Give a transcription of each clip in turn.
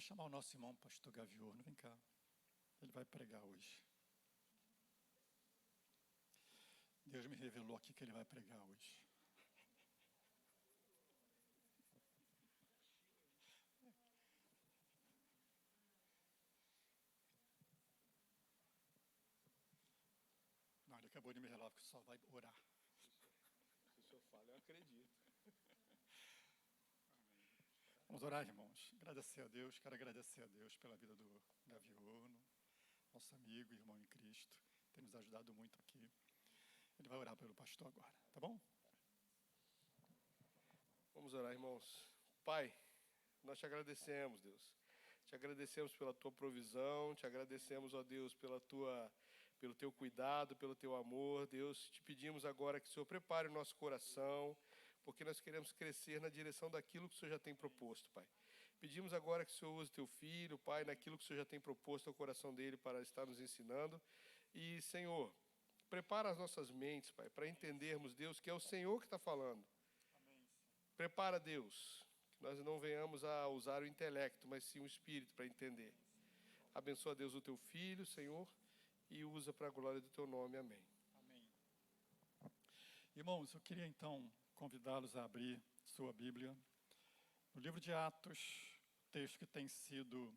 chamar o nosso irmão pastor Gaviorno, vem cá. Ele vai pregar hoje. Deus me revelou aqui que ele vai pregar hoje. Não, ele acabou de me revelar que só vai orar. Se o senhor fala, eu acredito. Vamos orar, irmãos. Agradecer a Deus, quero agradecer a Deus pela vida do Gaviorno, nosso amigo, irmão em Cristo, tem nos ajudado muito aqui. Ele vai orar pelo pastor agora, tá bom? Vamos orar, irmãos. Pai, nós te agradecemos, Deus. Te agradecemos pela tua provisão, te agradecemos, ó Deus, pelo teu cuidado, pelo teu amor. Deus, te pedimos agora que o Senhor prepare o nosso coração, porque nós queremos crescer na direção daquilo que o Senhor já tem proposto, Pai. Pedimos agora que o Senhor use teu filho, Pai, naquilo que o Senhor já tem proposto ao coração dele para estar nos ensinando. E, Senhor, prepara as nossas mentes, Pai, para entendermos, Deus, que é o Senhor que está falando. Amém. Prepara, Deus, que nós não venhamos a usar o intelecto, mas sim o espírito para entender. Abençoa, Deus, o teu filho, Senhor, e usa para a glória do teu nome. Amém. Amém. Irmãos, eu queria então convidá-los a abrir sua Bíblia no livro de Atos, texto que tem sido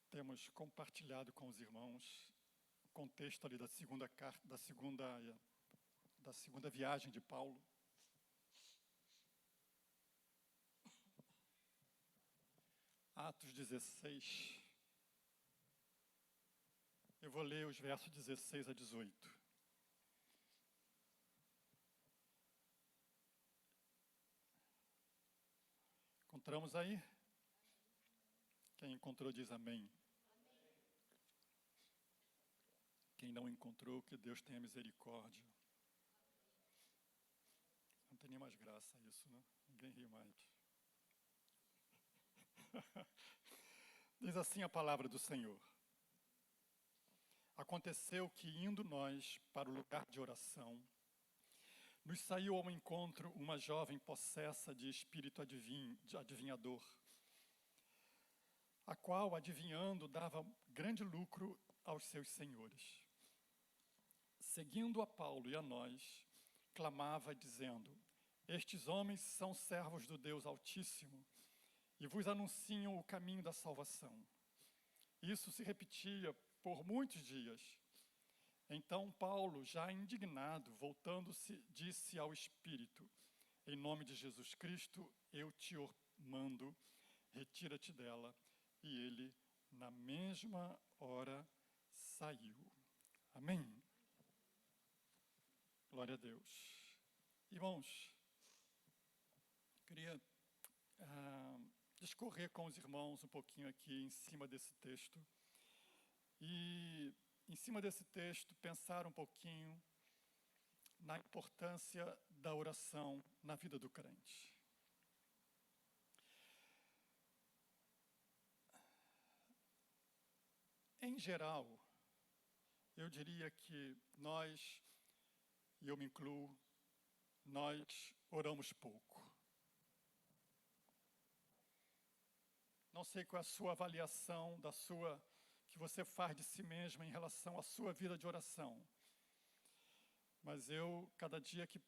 temos compartilhado com os irmãos o contexto ali da segunda viagem de Paulo. Atos 16. Eu vou ler os versos 16 a 18. Encontramos aí? Quem encontrou diz amém. Amém. Quem não encontrou, que Deus tenha misericórdia. Não tem nem mais graça isso, né? Ninguém ri mais. Diz assim a palavra do Senhor. Aconteceu que, indo nós para o lugar de oração, nos saiu ao encontro uma jovem possessa de espírito adivinhador, a qual, adivinhando, dava grande lucro aos seus senhores. Seguindo a Paulo e a nós, clamava dizendo: estes homens são servos do Deus Altíssimo e vos anunciam o caminho da salvação. Isso se repetia por muitos dias. Então Paulo, já indignado, voltando-se, disse ao Espírito: em nome de Jesus Cristo, eu te mando, retira-te dela. E ele, na mesma hora, saiu. Amém? Glória a Deus. Irmãos, queria discorrer com os irmãos um pouquinho aqui em cima desse texto. E, em cima desse texto, pensar um pouquinho na importância da oração na vida do crente. Em geral, eu diria que nós, e eu me incluo, nós oramos pouco. Não sei qual é a sua avaliação que você faz de si mesmo em relação à sua vida de oração. Mas eu, cada dia que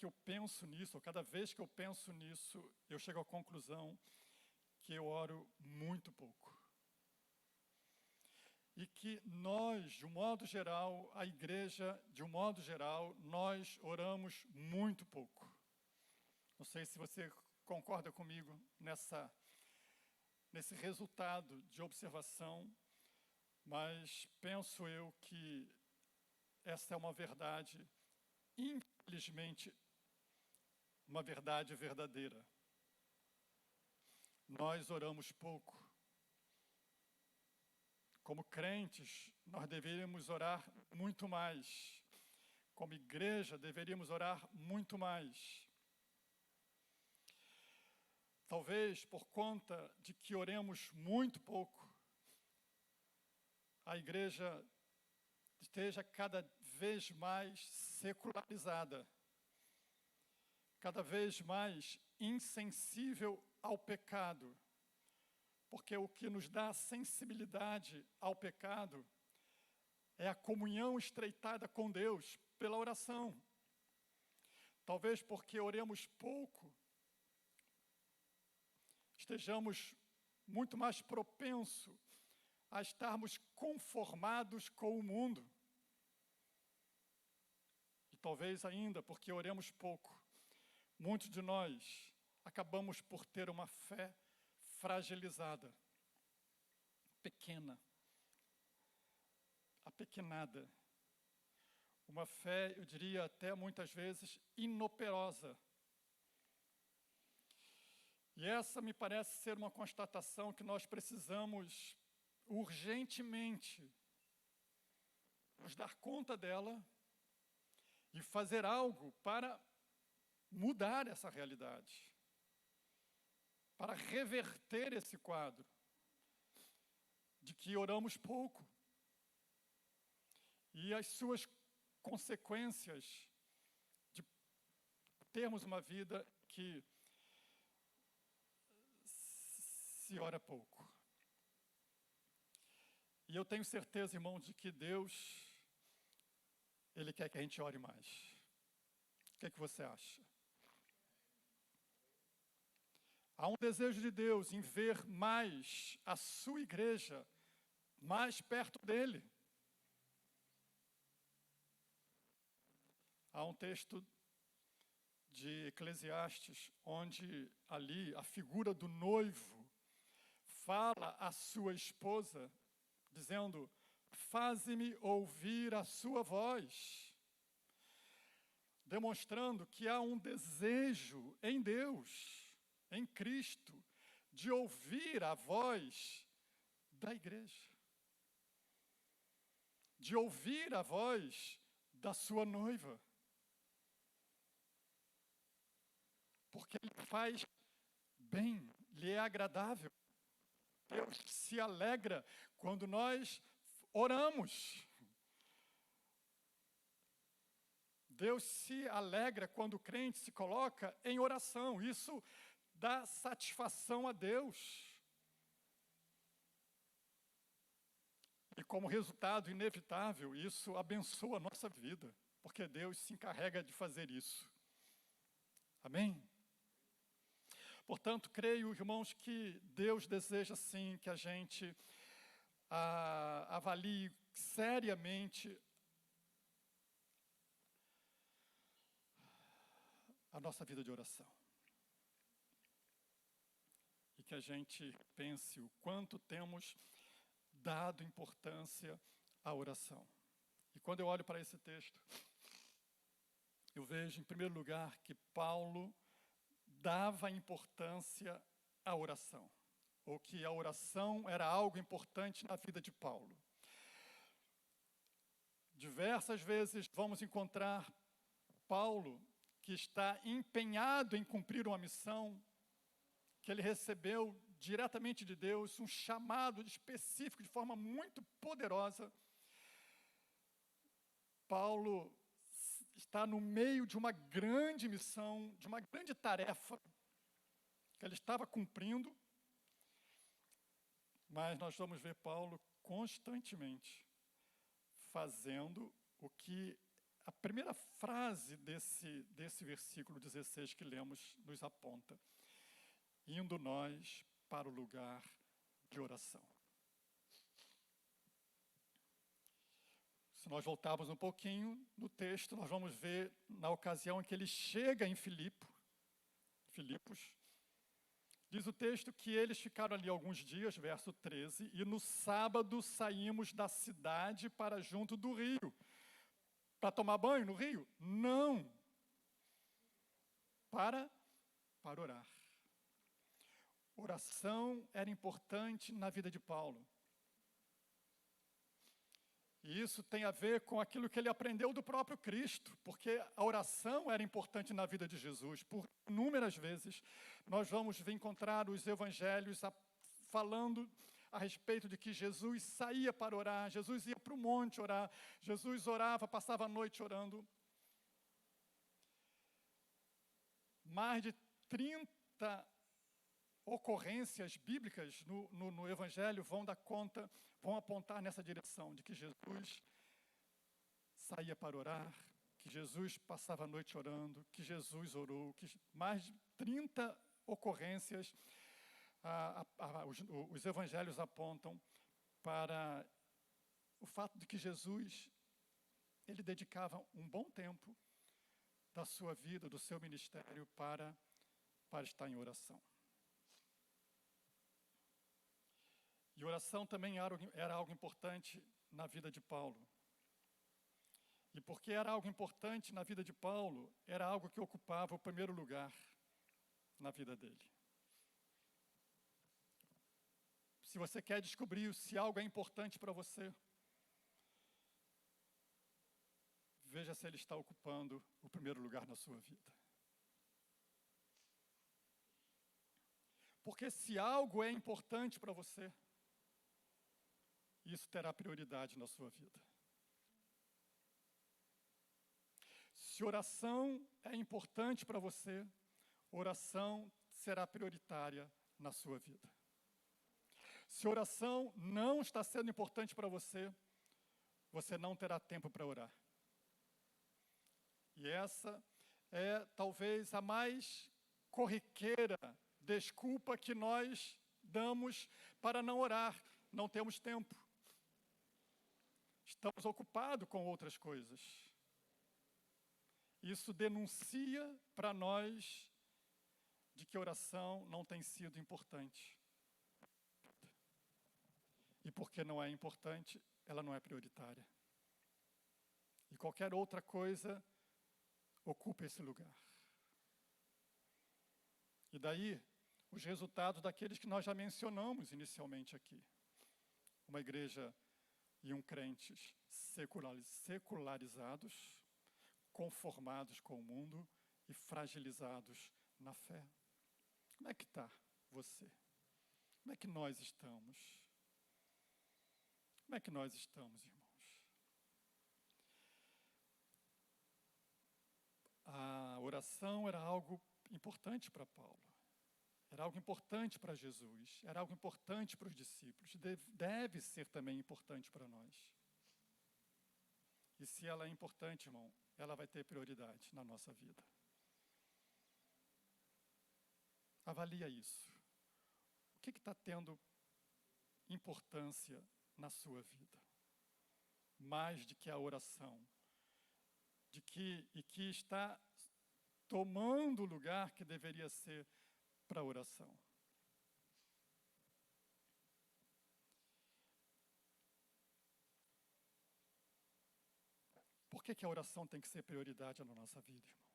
eu penso nisso, ou cada vez que eu penso nisso, eu chego à conclusão que eu oro muito pouco. E que nós, de um modo geral, a igreja, de um modo geral, nós oramos muito pouco. Não sei se você concorda comigo nesse resultado de observação, mas penso eu que essa é uma verdade, infelizmente, uma verdade verdadeira. Nós oramos pouco. Como crentes, nós deveríamos orar muito mais. Como igreja, deveríamos orar muito mais. Talvez por conta de que oremos muito pouco, a igreja esteja cada vez mais secularizada. cada vez mais insensível ao pecado, porque o que nos dá sensibilidade ao pecado é a comunhão estreitada com Deus pela oração. Talvez porque oremos pouco, estejamos muito mais propensos a estarmos conformados com o mundo. E talvez ainda porque oremos pouco, muitos de nós acabamos por ter uma fé fragilizada, pequena, apequenada. Uma fé, eu diria até muitas vezes, inoperosa. E essa me parece ser uma constatação que nós precisamos urgentemente nos dar conta dela e fazer algo para mudar essa realidade, para reverter esse quadro de que oramos pouco e as suas consequências de termos uma vida que se ora pouco. E eu tenho certeza, irmãos, de que Deus, Ele quer que a gente ore mais. O que é que você acha? Há um desejo de Deus em ver mais a sua igreja mais perto dele. Há um texto de Eclesiastes, onde ali a figura do noivo fala à sua esposa, dizendo: faze-me ouvir a sua voz, demonstrando que há um desejo em Deus, em Cristo, de ouvir a voz da igreja, de ouvir a voz da sua noiva. Porque Ele faz bem, lhe é agradável. Deus se alegra quando nós oramos. Deus se alegra quando o crente se coloca em oração. Isso dá satisfação a Deus. E como resultado inevitável, isso abençoa a nossa vida, porque Deus se encarrega de fazer isso. Amém? Portanto, creio, irmãos, que Deus deseja sim que a gente avalie seriamente a nossa vida de oração. E que a gente pense o quanto temos dado importância à oração. E quando eu olho para esse texto, eu vejo, em primeiro lugar, que Paulo dava importância à oração, ou que a oração era algo importante na vida de Paulo. Diversas vezes vamos encontrar Paulo que está empenhado em cumprir uma missão que ele recebeu diretamente de Deus, um chamado específico de forma muito poderosa. Paulo está no meio de uma grande missão, de uma grande tarefa que ele estava cumprindo, mas nós vamos ver Paulo constantemente fazendo o que a primeira frase desse versículo 16 que lemos nos aponta: indo nós para o lugar de oração. Se nós voltarmos um pouquinho no texto, nós vamos ver na ocasião em que ele chega em Filipos, diz o texto que eles ficaram ali alguns dias, verso 13, e no sábado saímos da cidade para junto do rio. Para tomar banho no rio? Não. Para orar. Oração era importante na vida de Paulo. E isso tem a ver com aquilo que ele aprendeu do próprio Cristo, porque a oração era importante na vida de Jesus. Por inúmeras vezes, nós vamos encontrar os evangelhos falando a respeito de que Jesus saía para orar, Jesus ia para o monte orar, Jesus orava, passava a noite orando. mais de 30 ocorrências bíblicas no Evangelho vão dar conta, vão apontar nessa direção, de que Jesus saía para orar, que Jesus passava a noite orando, que Jesus orou, que mais de 30 ocorrências os evangelhos apontam para o fato de que Jesus, ele dedicava um bom tempo da sua vida, do seu ministério, para estar em oração. E oração também era algo importante na vida de Paulo. E porque era algo importante na vida de Paulo, era algo que ocupava o primeiro lugar na vida dele. Se você quer descobrir se algo é importante para você, veja se ele está ocupando o primeiro lugar na sua vida. Porque se algo é importante para você, isso terá prioridade na sua vida. Se oração é importante para você, oração será prioritária na sua vida. Se oração não está sendo importante para você, você não terá tempo para orar. E essa é talvez a mais corriqueira desculpa que nós damos para não orar. Não temos tempo. Estamos ocupados com outras coisas. Isso denuncia para nós de que oração não tem sido importante. E porque não é importante, ela não é prioritária. E qualquer outra coisa ocupa esse lugar. E daí, os resultados daqueles que nós já mencionamos inicialmente aqui. Uma igreja e crentes secularizados, conformados com o mundo e fragilizados na fé. Como é que está você? Como é que nós estamos? Como é que nós estamos, irmãos? A oração era algo importante para Paulo. Era algo importante para Jesus. Era algo importante para os discípulos. Deve ser também importante para nós. E se ela é importante, irmão, ela vai ter prioridade na nossa vida. Avalia isso. O que está tendo importância na sua vida? Mais do que a oração. Que está tomando o lugar que deveria ser para a oração. Por que a oração tem que ser prioridade na nossa vida, irmãos?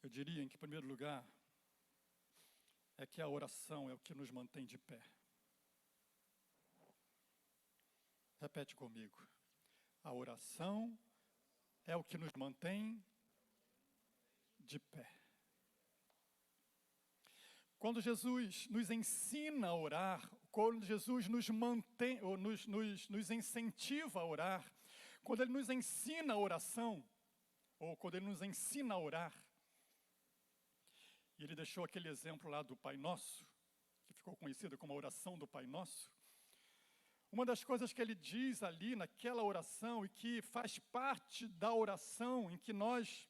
Eu diria, em primeiro lugar, é que a oração é o que nos mantém de pé. Repete comigo. A oração é o que nos mantém de pé. Quando Jesus nos ensina a orar, quando Jesus nos mantém, ou nos incentiva a orar, quando Ele nos ensina a oração, ou quando Ele nos ensina a orar, e Ele deixou aquele exemplo lá do Pai Nosso, que ficou conhecido como a oração do Pai Nosso, uma das coisas que Ele diz ali naquela oração, e que faz parte da oração em que nós,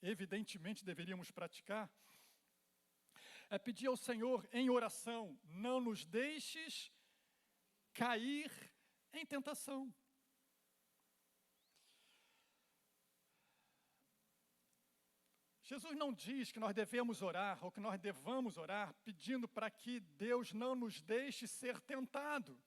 evidentemente, deveríamos praticar, é pedir ao Senhor em oração: não nos deixes cair em tentação. Jesus não diz que nós devemos orar, ou que nós devamos orar, pedindo para que Deus não nos deixe ser tentado.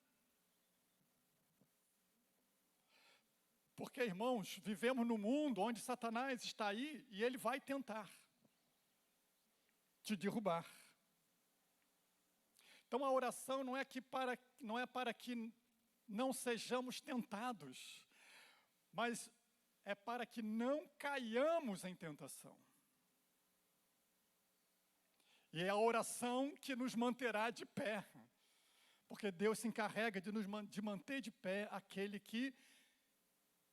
Porque, irmãos, vivemos num mundo onde Satanás está aí e ele vai tentar te derrubar. Então a oração não é para que não sejamos tentados, mas é para que não caiamos em tentação. E é a oração que nos manterá de pé. Porque Deus se encarrega de manter de pé aquele que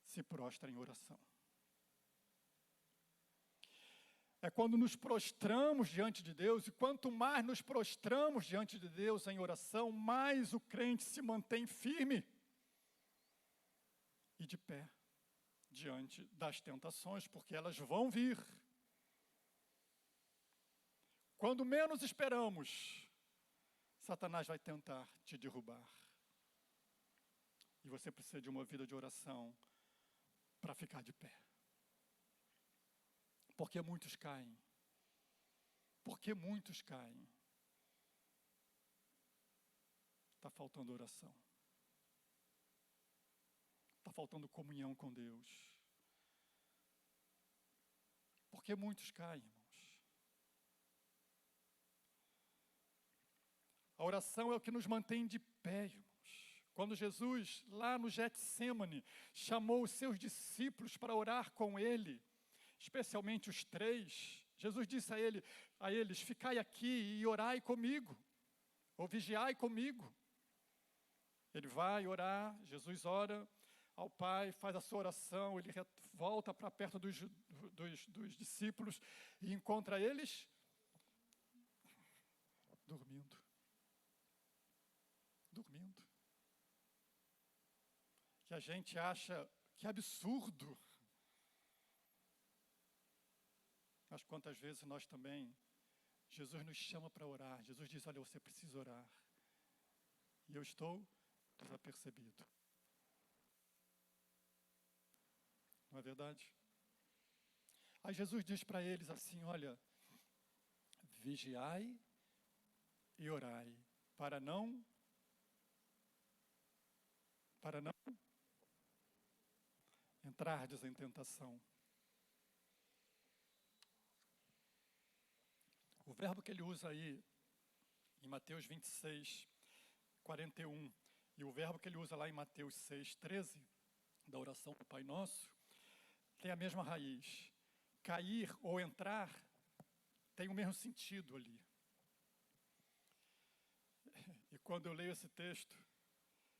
se prostra em oração. É quando nos prostramos diante de Deus, e quanto mais nos prostramos diante de Deus em oração, mais o crente se mantém firme e de pé diante das tentações, porque elas vão vir. Quando menos esperamos, Satanás vai tentar te derrubar. E você precisa de uma vida de oração para ficar de pé. Porque muitos caem. Porque muitos caem. Está faltando oração. Está faltando comunhão com Deus. Porque muitos caem, irmãos. A oração é o que nos mantém de pé, irmãos. Quando Jesus, lá no Getsêmani, chamou os seus discípulos para orar com ele, especialmente os 3, Jesus disse a eles, ficai aqui e orai comigo, ou vigiai comigo. Ele vai orar, Jesus ora ao Pai, faz a sua oração, ele volta para perto dos discípulos e encontra eles dormindo. Que a gente acha que absurdo. Mas quantas vezes nós também, Jesus nos chama para orar. Jesus diz, olha, você precisa orar. E eu estou desapercebido. Não é verdade? Aí Jesus diz para eles assim, olha, vigiai e orai, para não entrardes em tentação. O verbo que ele usa aí, em Mateus 26, 41, e o verbo que ele usa lá em Mateus 6, 13, da oração do Pai Nosso, tem a mesma raiz. Cair ou entrar tem o mesmo sentido ali. E quando eu leio esse texto,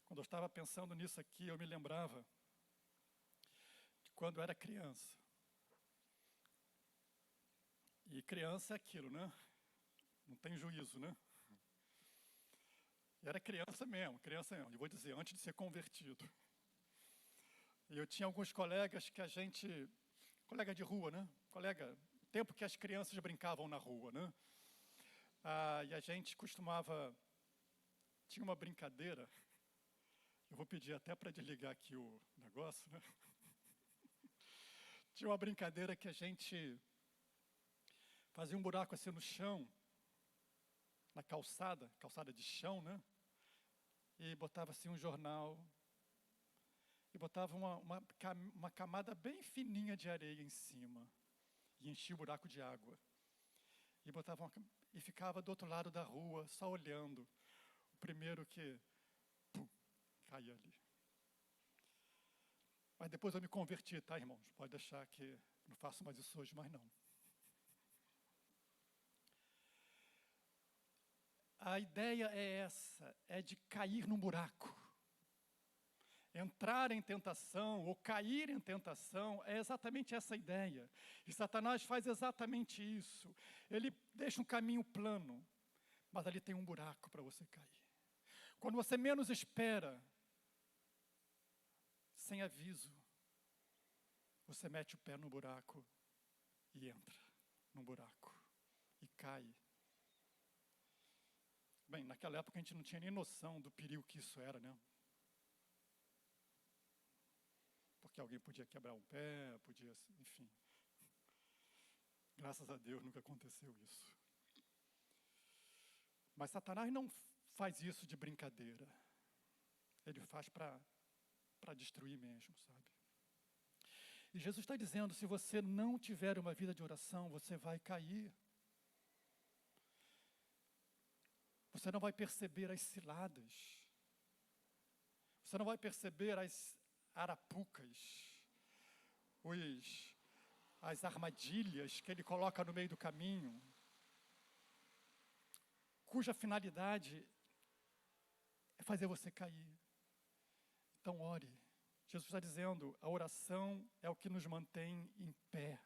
quando eu estava pensando nisso aqui, eu me lembrava de quando eu era criança. E criança é aquilo, né? Não tem juízo, né? Eu era criança mesmo. Eu vou dizer, antes de ser convertido. E eu tinha alguns colegas que colega de rua, né? Tempo que as crianças brincavam na rua, né? E a gente tinha uma brincadeira, eu vou pedir até para desligar aqui o negócio, né? Tinha uma brincadeira que a gente fazia um buraco assim no chão, na calçada de chão, né? E botava assim um jornal, e botava uma camada bem fininha de areia em cima, e enchia o buraco de água. E ficava do outro lado da rua, só olhando. O primeiro que caía ali. Mas depois eu me converti, tá, irmãos? Pode deixar que não faço mais isso hoje, mas não. A ideia é essa, é de cair num buraco. Entrar em tentação ou cair em tentação é exatamente essa ideia. E Satanás faz exatamente isso. Ele deixa um caminho plano, mas ali tem um buraco para você cair. Quando você menos espera, sem aviso, você mete o pé no buraco e entra no buraco e cai. Bem, naquela época a gente não tinha nem noção do perigo que isso era, né? Porque alguém podia quebrar um pé, enfim. Graças a Deus nunca aconteceu isso. Mas Satanás não faz isso de brincadeira. Ele faz para destruir mesmo, sabe? E Jesus está dizendo, se você não tiver uma vida de oração, você vai cair. Você não vai perceber as ciladas. Você não vai perceber as arapucas, as armadilhas que ele coloca no meio do caminho, cuja finalidade fazer você cair. Então ore. Jesus está dizendo, a oração é o que nos mantém em pé.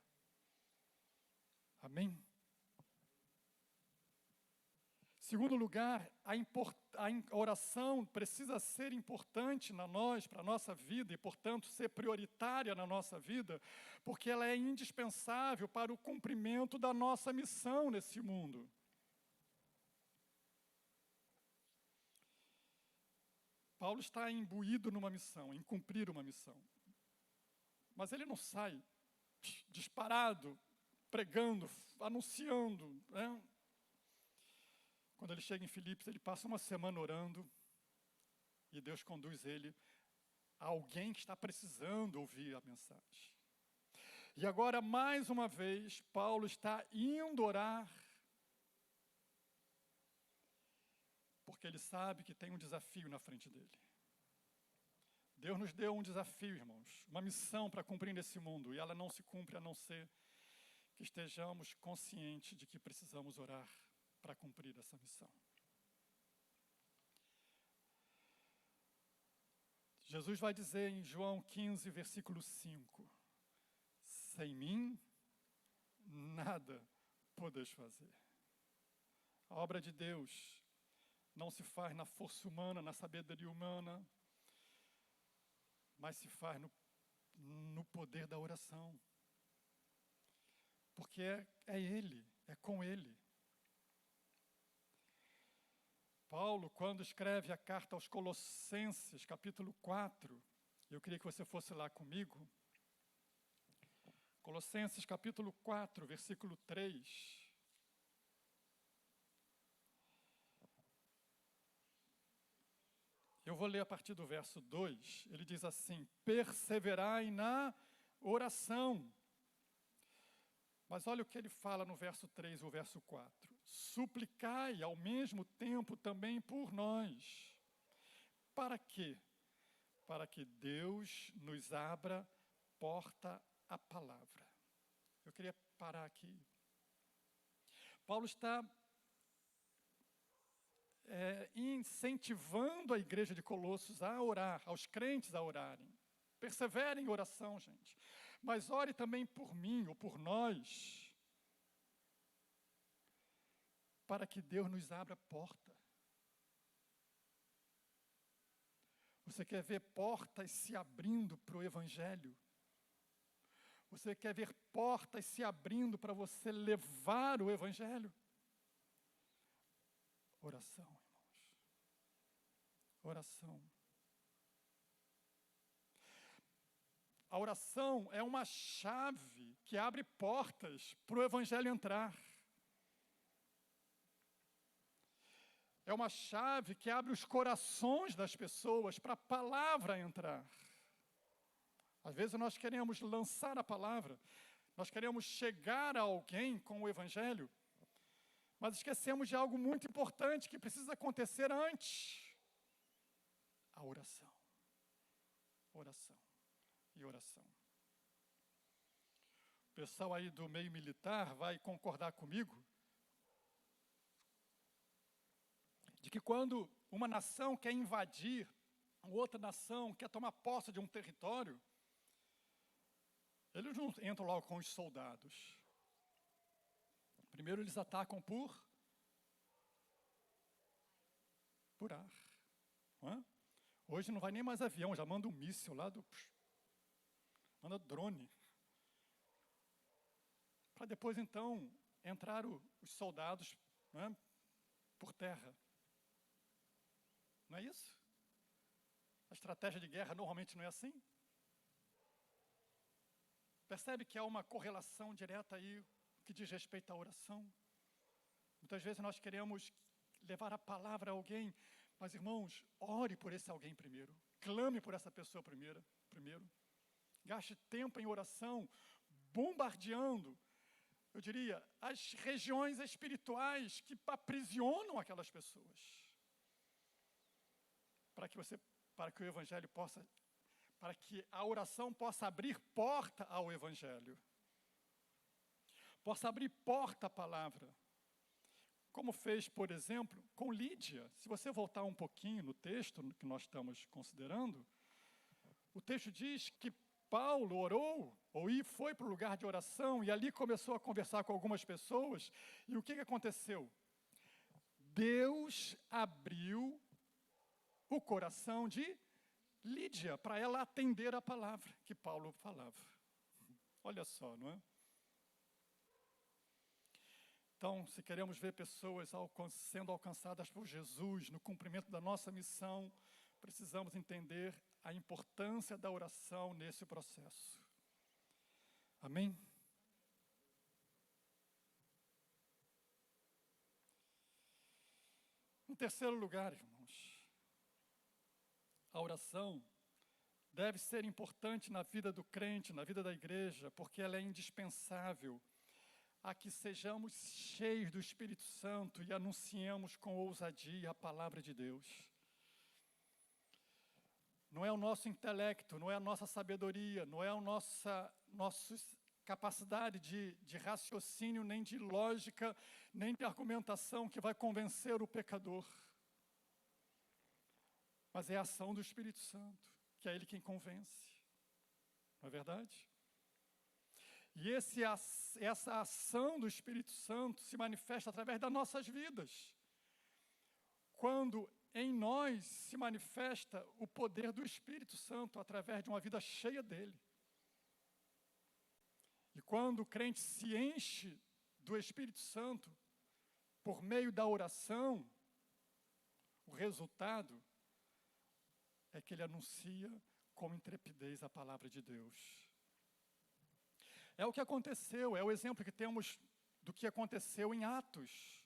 Amém? Segundo lugar, a oração precisa ser importante para a nossa vida e, portanto, ser prioritária na nossa vida, porque ela é indispensável para o cumprimento da nossa missão nesse mundo. Paulo está imbuído numa missão, em cumprir uma missão. Mas ele não sai disparado, pregando, anunciando, né? Quando ele chega em Filipos, ele passa uma semana orando e Deus conduz ele a alguém que está precisando ouvir a mensagem. E agora, mais uma vez, Paulo está indo orar porque ele sabe que tem um desafio na frente dele. Deus nos deu um desafio, irmãos, uma missão para cumprir nesse mundo, e ela não se cumpre a não ser que estejamos conscientes de que precisamos orar para cumprir essa missão. Jesus vai dizer em João 15, versículo 5, sem mim, nada podeis fazer. A obra de Deus não se faz na força humana, na sabedoria humana, mas se faz no poder da oração. Porque é Ele, é com Ele. Paulo, quando escreve a carta aos Colossenses, capítulo 4, eu queria que você fosse lá comigo. Colossenses, capítulo 4, versículo 3. Eu vou ler a partir do verso 2. Ele diz assim: perseverai na oração. Mas olha o que ele fala no verso 3 e o verso 4. Suplicai ao mesmo tempo também por nós. Para quê? Para que Deus nos abra porta à palavra. Eu queria parar aqui. Paulo está incentivando a igreja de Colossos a orar, aos crentes a orarem. Perseverem em oração, gente. Mas ore também por mim ou por nós, para que Deus nos abra porta. Você quer ver portas se abrindo para o Evangelho? Você quer ver portas se abrindo para você levar o Evangelho? Oração, irmãos. Oração. A oração é uma chave que abre portas para o Evangelho entrar. É uma chave que abre os corações das pessoas para a palavra entrar. Às vezes nós queremos lançar a palavra, nós queremos chegar a alguém com o Evangelho, mas esquecemos de algo muito importante que precisa acontecer antes. A oração. Oração. E oração. O pessoal aí do meio militar vai concordar comigo de que quando uma nação quer invadir outra nação, quer tomar posse de um território, eles não entram logo com os soldados. Primeiro eles atacam por ar. Não é? Hoje não vai nem mais avião, já manda um míssil lá manda drone. Para depois, então, entrar os soldados, né, por terra. Não é isso? A estratégia de guerra normalmente não é assim? Percebe que há uma correlação direta aí que diz respeito à oração? Muitas vezes nós queremos levar a palavra a alguém, mas, irmãos, ore por esse alguém primeiro. Clame por essa pessoa primeiro. Gaste tempo em oração, bombardeando, eu diria, as regiões espirituais que aprisionam aquelas pessoas. Para que o Evangelho para que a oração possa abrir porta ao Evangelho. Possa abrir porta à palavra. como fez, por exemplo, com Lídia. Se você voltar um pouquinho no texto que nós estamos considerando, o texto diz que Paulo orou, foi para o lugar de oração, e ali começou a conversar com algumas pessoas, e o que aconteceu? Deus abriu o coração de Lídia para ela atender a palavra que Paulo falava. Olha só, não é? Então, se queremos ver pessoas sendo alcançadas por Jesus no cumprimento da nossa missão, precisamos entender a importância da oração nesse processo. Amém? Em terceiro lugar, irmãos, a oração deve ser importante na vida do crente, na vida da igreja, porque ela é indispensável a que sejamos cheios do Espírito Santo e anunciemos com ousadia a palavra de Deus. Não é o nosso intelecto, não é a nossa sabedoria, não é a nossa capacidade de raciocínio, nem de lógica, nem de argumentação que vai convencer o pecador. Mas é a ação do Espírito Santo, que é Ele quem convence. Não é verdade? E essa ação do Espírito Santo se manifesta através das nossas vidas. Quando em nós se manifesta o poder do Espírito Santo através de uma vida cheia dele. E quando o crente se enche do Espírito Santo por meio da oração, o resultado é que ele anuncia com intrepidez a palavra de Deus. É o que aconteceu, é o exemplo que temos do que aconteceu em Atos.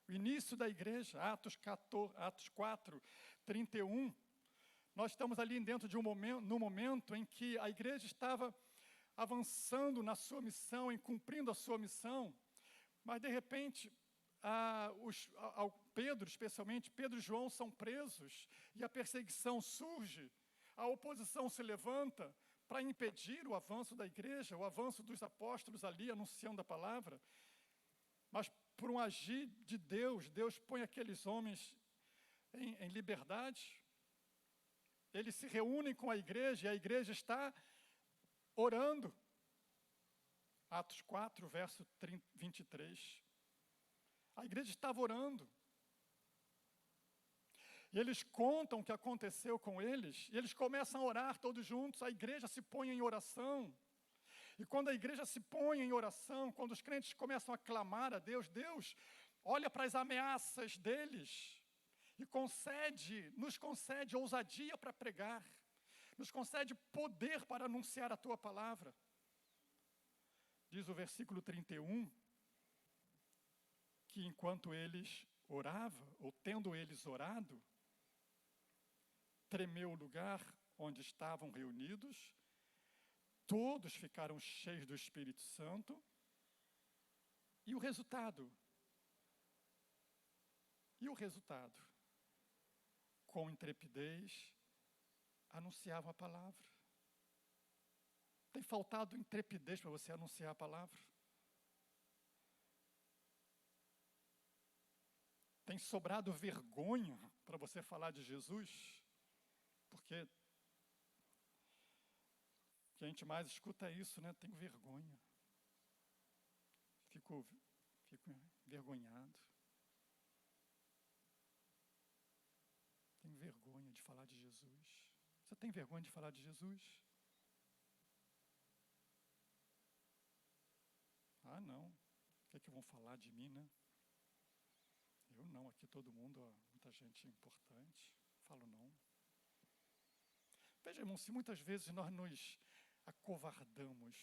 O início da igreja, Atos 4, 31. Nós estamos ali dentro de no momento em que a igreja estava avançando na sua missão, em cumprindo a sua missão, mas de repente, Pedro, especialmente, Pedro e João são presos, e a perseguição surge, a oposição se levanta para impedir o avanço da igreja, o avanço dos apóstolos ali anunciando a palavra. Mas por um agir de Deus, Deus põe aqueles homens em liberdade. Eles se reúnem com a igreja e a igreja está orando. Atos 4, verso 23. A igreja estava orando. E eles contam o que aconteceu com eles, e eles começam a orar todos juntos, a igreja se põe em oração. E quando a igreja se põe em oração, quando os crentes começam a clamar a Deus, Deus olha para as ameaças deles e nos concede ousadia para pregar, nos concede poder para anunciar a tua palavra. Diz o versículo 31, que enquanto eles oravam, ou tendo eles orado, tremeu o lugar onde estavam reunidos, todos ficaram cheios do Espírito Santo, e o resultado? Com intrepidez, anunciavam a palavra. Tem faltado intrepidez para você anunciar a palavra? Tem sobrado vergonha para você falar de Jesus? Porque o que a gente mais escuta é isso, né? Tenho vergonha. Fico envergonhado. Tenho vergonha de falar de Jesus. Você tem vergonha de falar de Jesus? Ah, não. O que é que vão falar de mim, né? Eu não, aqui todo mundo, muita gente importante. Falo não. Veja, irmão, se muitas vezes nós nos acovardamos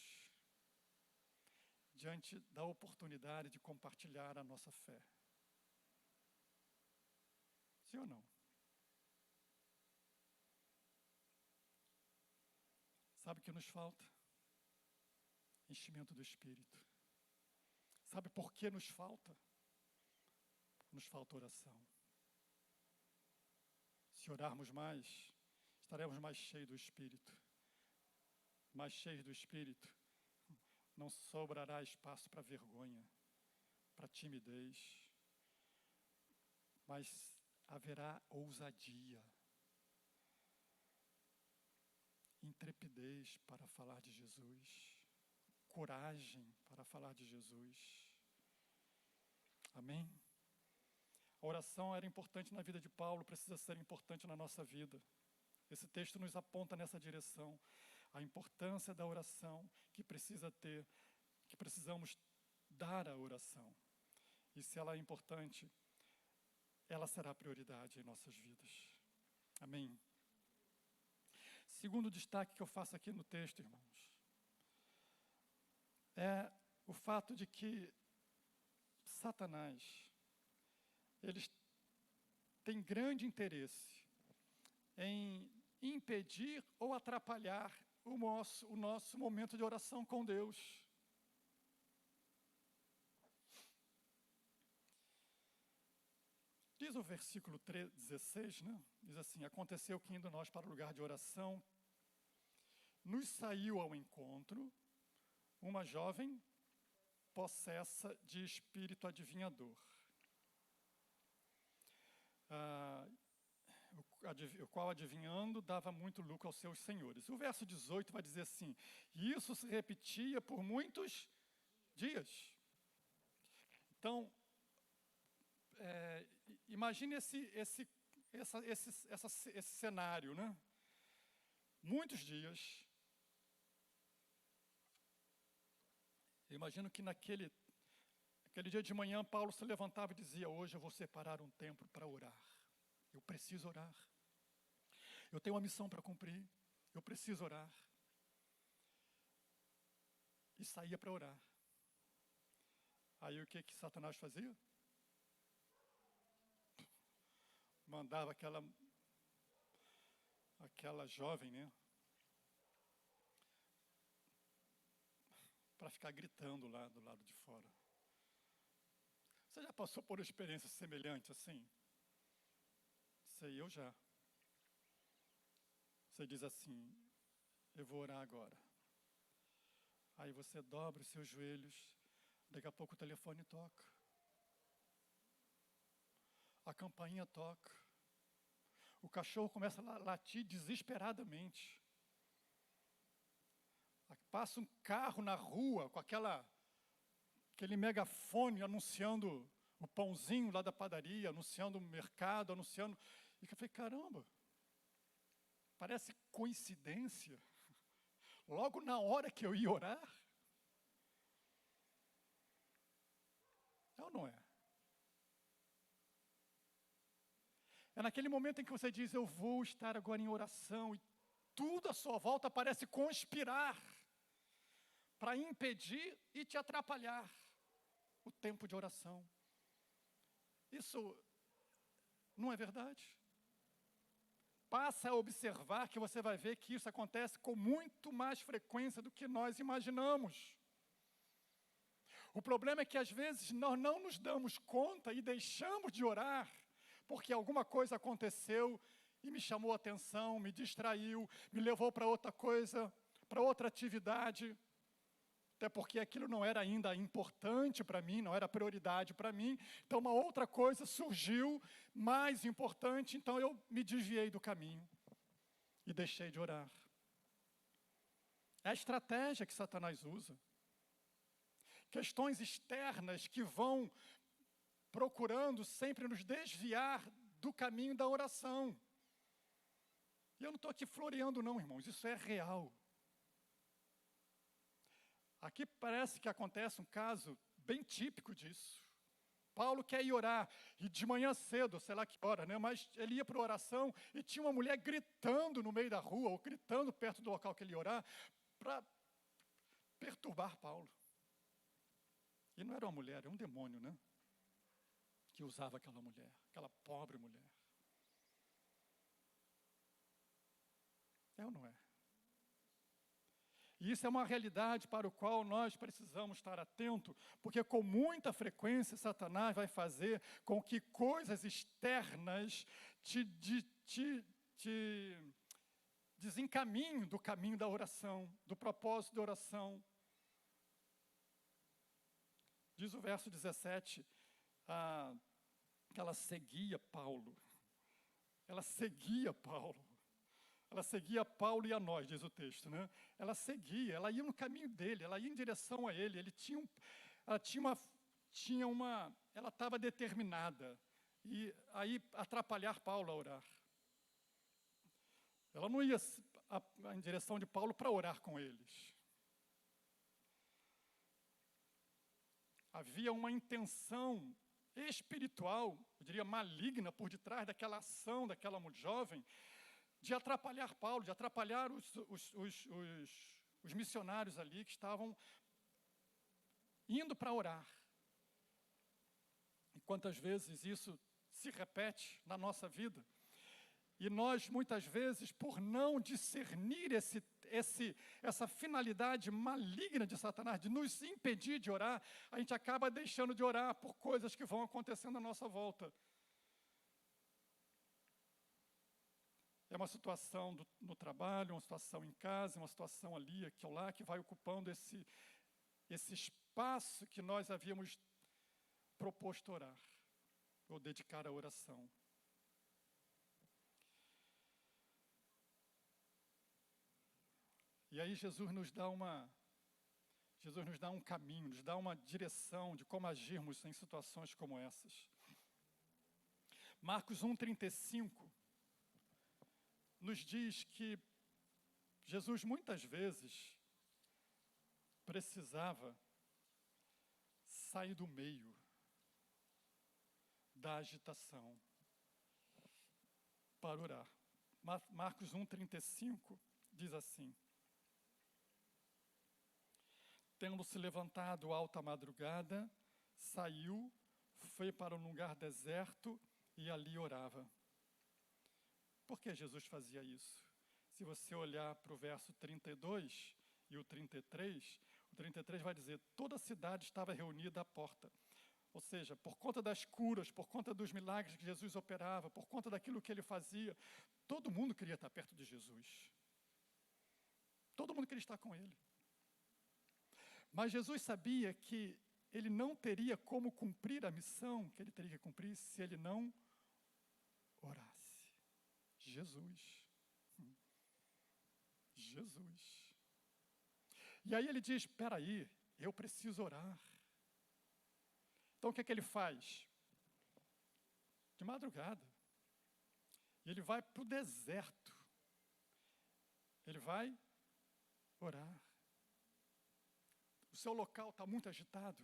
diante da oportunidade de compartilhar a nossa fé. Sim ou não? Sabe o que nos falta? Enchimento do Espírito. Sabe por que nos falta? Nos falta oração. Se orarmos mais, estaremos mais cheios do Espírito. Mais cheios do Espírito, não sobrará espaço para vergonha, para timidez. mas haverá ousadia, intrepidez para falar de Jesus, coragem para falar de Jesus. Amém? A oração era importante na vida de Paulo, precisa ser importante na nossa vida. Esse texto nos aponta nessa direção. A importância da oração que precisamos dar à oração. E se ela é importante, ela será prioridade em nossas vidas. Amém? Segundo destaque que eu faço aqui no texto, irmãos, é o fato de que Satanás, eles têm grande interesse em impedir ou atrapalhar o nosso momento de oração com Deus. Diz o versículo 16, né? Diz assim: aconteceu que indo nós para o lugar de oração, nos saiu ao encontro uma jovem possessa de espírito adivinhador, o qual adivinhando dava muito lucro aos seus senhores. O verso 18 vai dizer assim: e isso se repetia por muitos dias. Então, imagine esse cenário, né? Muitos dias. Eu imagino que naquele dia de manhã, Paulo se levantava e dizia: hoje eu vou separar um tempo para orar. Eu preciso orar. Eu tenho uma missão para cumprir. Eu preciso orar. E saía para orar. Aí o que Satanás fazia? Mandava aquela jovem, né, para ficar gritando lá do lado de fora. Você já passou por uma experiência semelhante assim? Sei, eu já. Você diz assim: eu vou orar agora. Aí você dobra os seus joelhos, daqui a pouco o telefone toca. A campainha toca. O cachorro começa a latir desesperadamente. Passa um carro na rua com aquele megafone anunciando o pãozinho lá da padaria, anunciando o mercado, anunciando. E eu falei: caramba, parece coincidência. Logo na hora que eu ia orar. É ou não é? É naquele momento em que você diz: eu vou estar agora em oração, e tudo à sua volta parece conspirar para impedir e te atrapalhar o tempo de oração. Isso não é verdade? Passa a observar que você vai ver que isso acontece com muito mais frequência do que nós imaginamos. O problema é que às vezes nós não nos damos conta e deixamos de orar porque alguma coisa aconteceu e me chamou a atenção, me distraiu, me levou para outra coisa, para outra atividade, até porque aquilo não era ainda importante para mim, não era prioridade para mim. Então uma outra coisa surgiu, mais importante, então eu me desviei do caminho e deixei de orar. É a estratégia que Satanás usa. Questões externas que vão procurando sempre nos desviar do caminho da oração. E eu não estou aqui floreando não, irmãos, isso é real. Aqui parece que acontece um caso bem típico disso. Paulo quer ir orar, e de manhã cedo, sei lá que hora, né? Mas ele ia para a oração e tinha uma mulher gritando no meio da rua, ou gritando perto do local que ele ia orar, para perturbar Paulo. E não era uma mulher, era um demônio, né? Que usava aquela mulher, aquela pobre mulher. É ou não é? E isso é uma realidade para o qual nós precisamos estar atentos, porque com muita frequência Satanás vai fazer com que coisas externas te desencaminhem do caminho da oração, do propósito da oração. Diz o verso 17, que ela seguia Paulo. Ela seguia Paulo. Ela seguia Paulo e a nós, diz o texto, né? Ela seguia, ela ia no caminho dele, ela ia em direção a ele. Ela estava determinada e aí atrapalhar Paulo a orar. Ela não ia em direção de Paulo para orar com eles. Havia uma intenção espiritual, eu diria maligna, por detrás daquela ação daquela jovem, de atrapalhar Paulo, de atrapalhar os missionários ali que estavam indo para orar. E quantas vezes isso se repete na nossa vida? E nós, muitas vezes, por não discernir essa finalidade maligna de Satanás, de nos impedir de orar, a gente acaba deixando de orar por coisas que vão acontecendo à nossa volta. É uma situação no trabalho, uma situação em casa, uma situação ali, aqui ou lá, que vai ocupando esse espaço que nós havíamos proposto orar, ou dedicar à oração. E aí Jesus nos dá um caminho, nos dá uma direção de como agirmos em situações como essas. Marcos 1,35 nos diz que Jesus muitas vezes precisava sair do meio da agitação para orar. Marcos 1,35 diz assim: tendo se levantado alta madrugada, saiu, foi para um lugar deserto e ali orava. Por que Jesus fazia isso? Se você olhar para o verso 32 e o 33 vai dizer: toda a cidade estava reunida à porta. Ou seja, por conta das curas, por conta dos milagres que Jesus operava, por conta daquilo que ele fazia, todo mundo queria estar perto de Jesus. Todo mundo queria estar com ele. Mas Jesus sabia que ele não teria como cumprir a missão que ele teria que cumprir se ele não orasse. Jesus. E aí ele diz: espera aí, eu preciso orar. Então o que é que ele faz? De madrugada. E ele vai para o deserto. Ele vai orar. O seu local está muito agitado.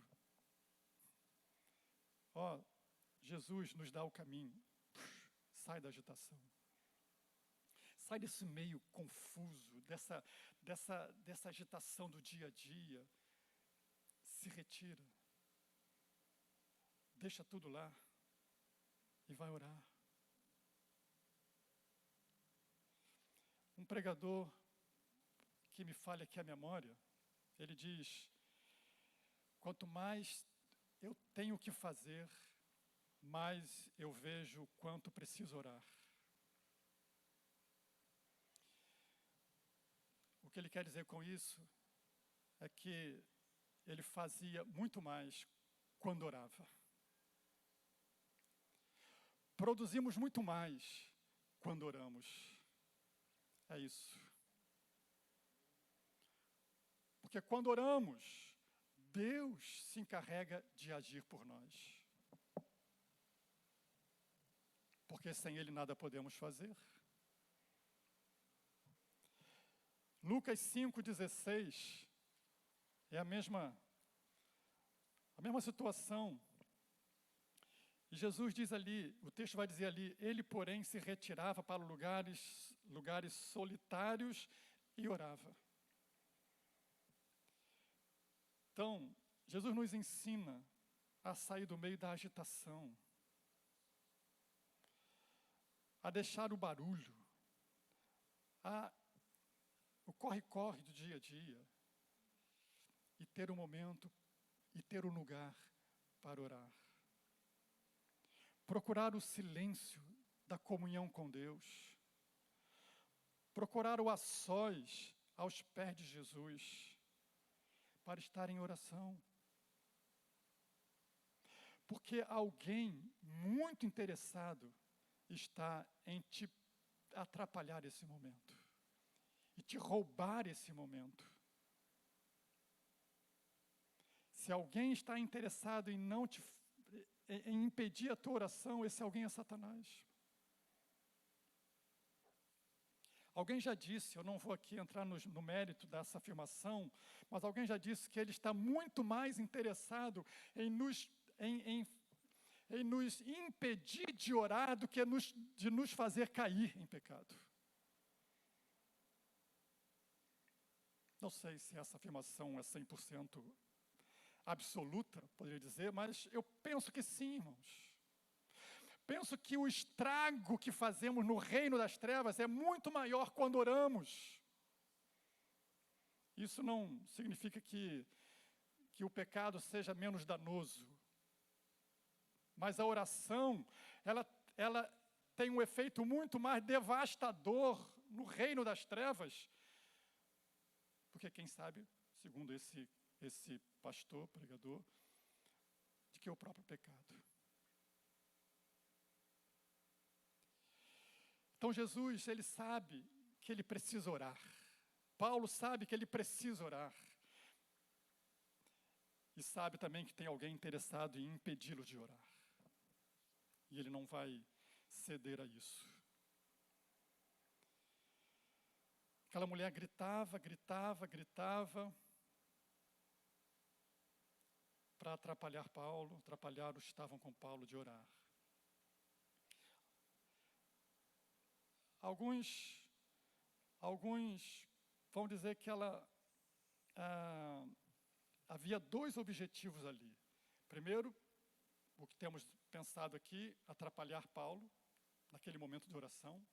Jesus nos dá o caminho. Sai da agitação. Sai desse meio confuso, dessa agitação do dia a dia. Se retira. Deixa tudo lá e vai orar. Um pregador que me falha aqui a memória, ele diz: quanto mais eu tenho que fazer, mais eu vejo o quanto preciso orar. O que ele quer dizer com isso é que ele fazia muito mais quando orava. Produzimos muito mais quando oramos. É isso. Porque quando oramos, Deus se encarrega de agir por nós. Porque sem Ele nada podemos fazer. Lucas 5,16 é a mesma situação. E Jesus diz ali, o texto vai dizer ali: ele, porém, se retirava para lugares solitários e orava. Então, Jesus nos ensina a sair do meio da agitação, a deixar o barulho, o corre-corre do dia a dia, e ter um momento, e ter um lugar para orar. Procurar o silêncio da comunhão com Deus. Procurar o a sós aos pés de Jesus, para estar em oração. Porque alguém muito interessado está em te atrapalhar esse momento e te roubar esse momento. Se alguém está interessado em em impedir a tua oração, esse alguém é Satanás. Alguém já disse, eu não vou aqui entrar no mérito dessa afirmação, mas alguém já disse que ele está muito mais interessado em nos impedir de orar do que de nos fazer cair em pecado. Não sei se essa afirmação é 100% absoluta, poderia dizer, mas eu penso que sim, irmãos. Penso que o estrago que fazemos no reino das trevas é muito maior quando oramos. Isso não significa que o pecado seja menos danoso. Mas a oração, ela tem um efeito muito mais devastador no reino das trevas. Porque quem sabe, segundo esse pastor, pregador, de que é o próprio pecado. Então Jesus, ele sabe que ele precisa orar. Paulo sabe que ele precisa orar. E sabe também que tem alguém interessado em impedi-lo de orar. E ele não vai ceder a isso. Aquela mulher gritava para atrapalhar Paulo, atrapalhar os que estavam com Paulo de orar. Alguns vão dizer que havia dois objetivos ali. Primeiro, o que temos pensado aqui, atrapalhar Paulo, naquele momento de oração.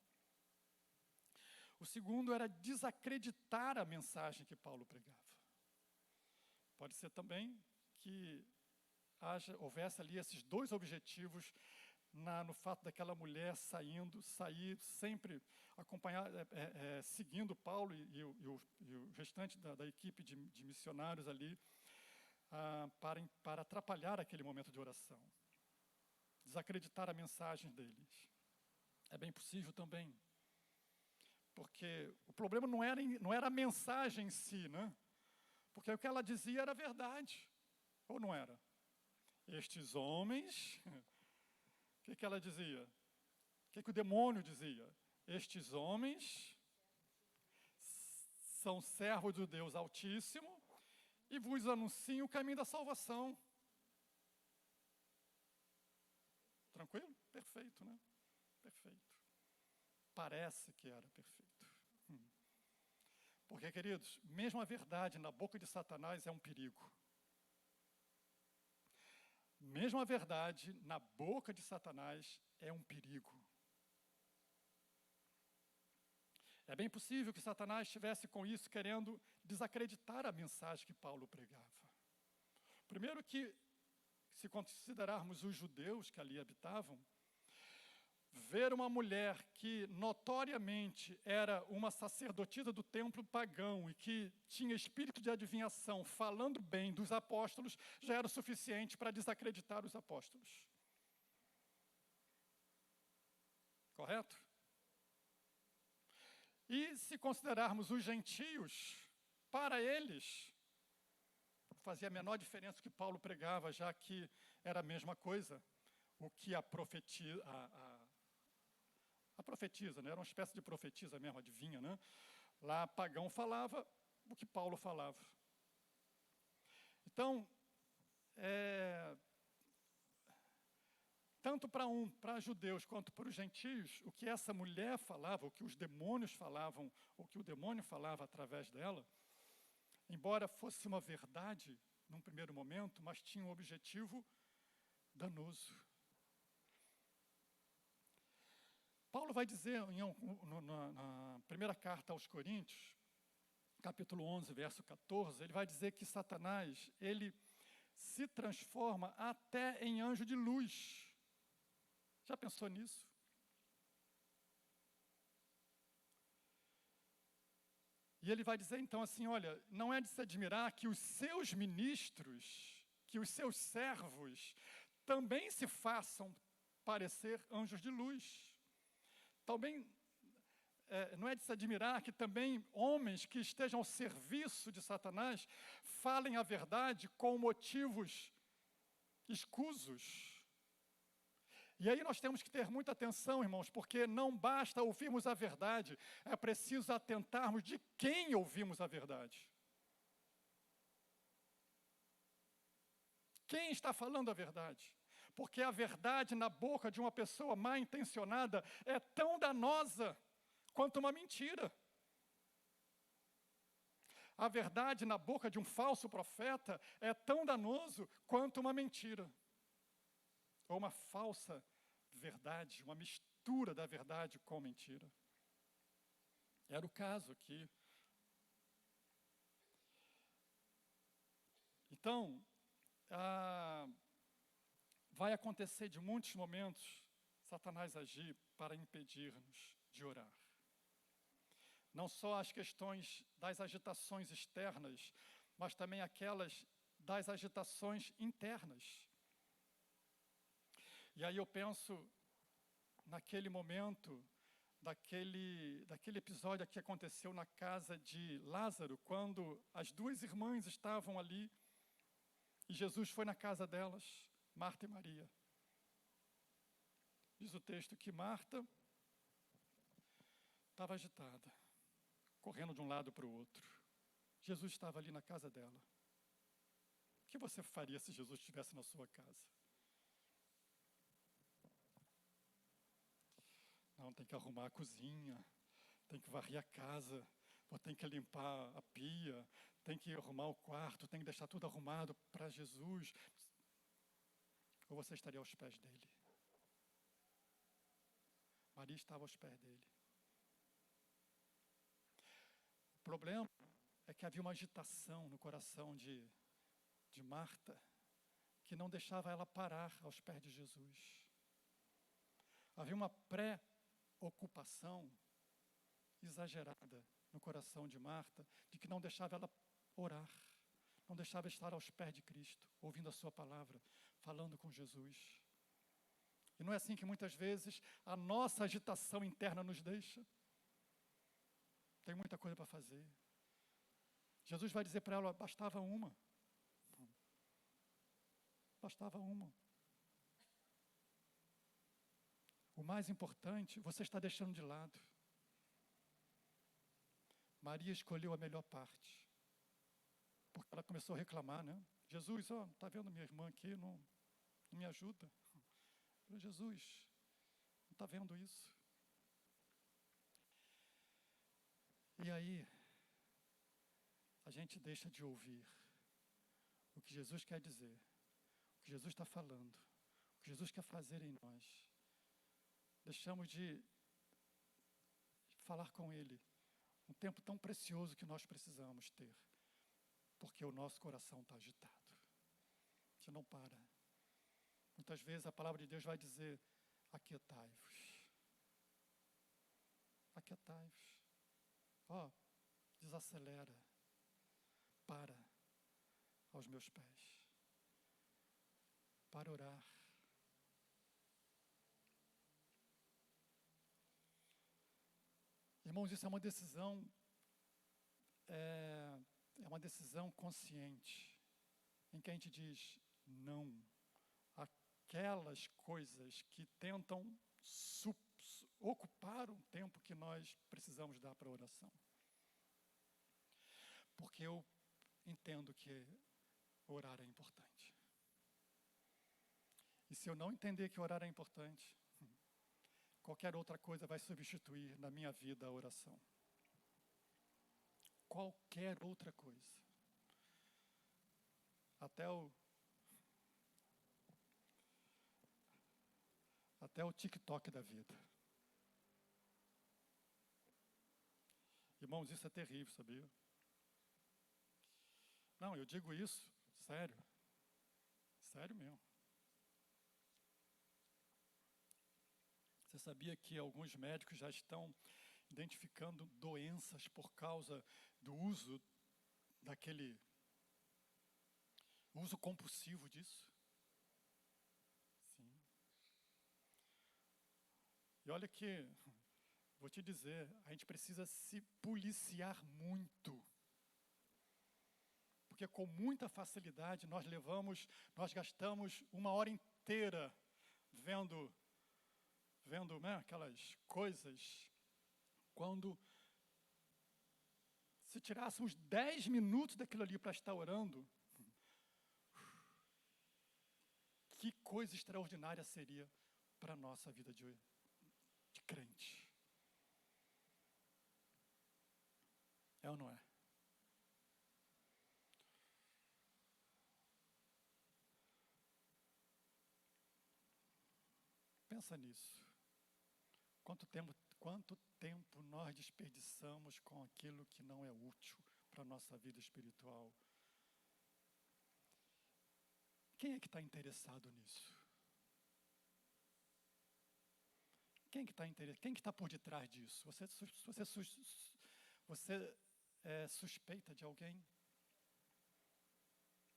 O segundo era desacreditar a mensagem que Paulo pregava. Pode ser também que houvesse ali esses dois objetivos no fato daquela mulher sair sempre seguindo Paulo e o restante da equipe de missionários ali para atrapalhar aquele momento de oração. Desacreditar a mensagem deles. É bem possível também. Porque o problema não era a mensagem em si, né? Porque o que ela dizia era verdade. Ou não era? Estes homens... O que ela dizia? O que o demônio dizia? Estes homens são servos do Deus Altíssimo e vos anunciam o caminho da salvação. Tranquilo? Perfeito, né? Perfeito. Parece que era perfeito. Porque, queridos, mesmo a verdade na boca de Satanás é um perigo. Mesmo a verdade na boca de Satanás é um perigo. É bem possível que Satanás estivesse com isso querendo desacreditar a mensagem que Paulo pregava. Primeiro que, se considerarmos os judeus que ali habitavam, ver uma mulher que notoriamente era uma sacerdotisa do templo pagão e que tinha espírito de adivinhação, falando bem dos apóstolos, já era o suficiente para desacreditar os apóstolos. Correto? E se considerarmos os gentios, para eles, fazia a menor diferença o que Paulo pregava, já que era a mesma coisa, o que a profetisa, né? Era uma espécie de profetisa mesmo, adivinha, né? Lá pagão falava o que Paulo falava. Então, tanto para judeus quanto para os gentios, o que essa mulher falava, o que os demônios falavam, o que o demônio falava através dela, embora fosse uma verdade num primeiro momento, mas tinha um objetivo danoso. Paulo vai dizer na primeira carta aos Coríntios, capítulo 11, verso 14, ele vai dizer que Satanás, ele se transforma até em anjo de luz. Já pensou nisso? E ele vai dizer então assim, olha, não é de se admirar que os seus ministros, que os seus servos, também se façam parecer anjos de luz. Também não é de se admirar que também homens que estejam ao serviço de Satanás falem a verdade com motivos escusos. E aí nós temos que ter muita atenção, irmãos, porque não basta ouvirmos a verdade, é preciso atentarmos de quem ouvimos a verdade. Quem está falando a verdade? Porque a verdade na boca de uma pessoa mal intencionada é tão danosa quanto uma mentira. A verdade na boca de um falso profeta é tão danoso quanto uma mentira. Ou uma falsa verdade, uma mistura da verdade com mentira. Era o caso aqui. Então, vai acontecer de muitos momentos Satanás agir para impedir-nos de orar. Não só as questões das agitações externas, mas também aquelas das agitações internas. E aí eu penso naquele momento, daquele episódio que aconteceu na casa de Lázaro, quando as duas irmãs estavam ali, e Jesus foi na casa delas, Marta e Maria. Diz o texto que Marta estava agitada, correndo de um lado para o outro. Jesus estava ali na casa dela. O que você faria se Jesus estivesse na sua casa? Não, tem que arrumar a cozinha, tem que varrer a casa, tem que limpar a pia, tem que arrumar o quarto, tem que deixar tudo arrumado para Jesus. Ou você estaria aos pés dele? Maria estava aos pés dele. O problema é que havia uma agitação no coração de Marta, que não deixava ela parar aos pés de Jesus. Havia uma preocupação exagerada no coração de Marta, de que não deixava ela orar, não deixava estar aos pés de Cristo, ouvindo a sua palavra, falando com Jesus. E não é assim que muitas vezes a nossa agitação interna nos deixa? Tem muita coisa para fazer. Jesus vai dizer para ela, bastava uma. Bastava uma. O mais importante, você está deixando de lado. Maria escolheu a melhor parte. Porque ela começou a reclamar, né? Jesus, está vendo minha irmã aqui, não me ajuda. Jesus, não está vendo isso? E aí, a gente deixa de ouvir o que Jesus quer dizer, o que Jesus está falando, o que Jesus quer fazer em nós. Deixamos de falar com Ele um tempo tão precioso que nós precisamos ter, porque o nosso coração está agitado. A gente não para. Muitas vezes a palavra de Deus vai dizer, aquietai-vos. Aquietai-vos. Desacelera. Para aos meus pés. Para orar. Irmãos, isso é uma decisão, é uma decisão consciente, em que a gente diz não àquelas coisas que tentam ocupar um tempo que nós precisamos dar para a oração. Porque eu entendo que orar é importante. E se eu não entender que orar é importante, qualquer outra coisa vai substituir na minha vida a oração. Qualquer outra coisa. Até o TikTok da vida. Irmãos, isso é terrível, sabia? Não, eu digo isso, sério. Sério mesmo. Você sabia que alguns médicos já estão identificando doenças por causa do uso uso compulsivo disso? E olha que, vou te dizer, a gente precisa se policiar muito. Porque com muita facilidade nós gastamos uma hora inteira vendo né, aquelas coisas, quando se tirássemos 10 minutos daquilo ali para estar orando, que coisa extraordinária seria para a nossa vida de crente. É ou não é? Pensa nisso. Quanto tempo nós desperdiçamos com aquilo que não é útil para a nossa vida espiritual? Quem é que está interessado nisso? Quem que está por detrás disso? Você é suspeita de alguém?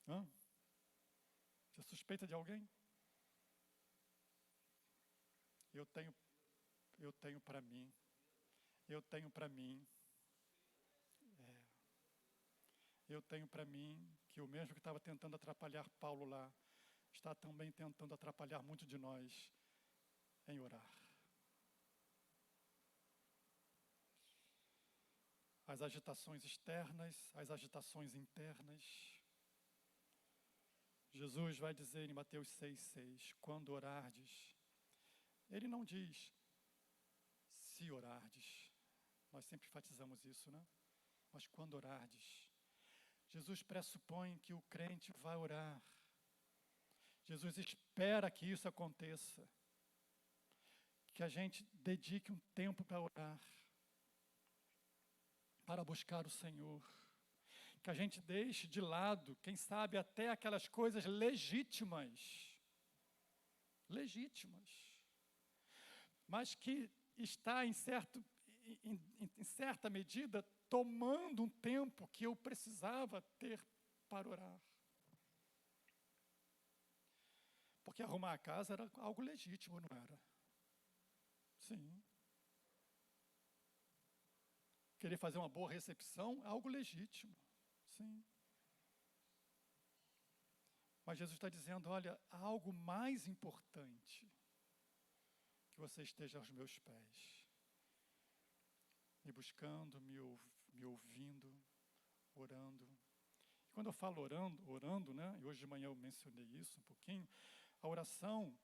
Hã? Você suspeita de alguém? Eu tenho para mim. Eu tenho para mim que o mesmo que estava tentando atrapalhar Paulo lá, está também tentando atrapalhar muitos de nós em orar. As agitações externas, as agitações internas. Jesus vai dizer em Mateus 6,6, quando orardes, ele não diz se orardes, nós sempre enfatizamos isso, né? Mas quando orardes, Jesus pressupõe que o crente vai orar. Jesus espera que isso aconteça, que a gente dedique um tempo para orar, para buscar o Senhor, que a gente deixe de lado, quem sabe até aquelas coisas legítimas, mas que está em certa medida tomando um tempo que eu precisava ter para orar. Porque arrumar a casa era algo legítimo, não era? Sim. Querer fazer uma boa recepção é algo legítimo. Sim. Mas Jesus está dizendo, olha, há algo mais importante, que você esteja aos meus pés, me buscando, me ouvindo, orando. E quando eu falo orando, né, e hoje de manhã eu mencionei isso um pouquinho, a oração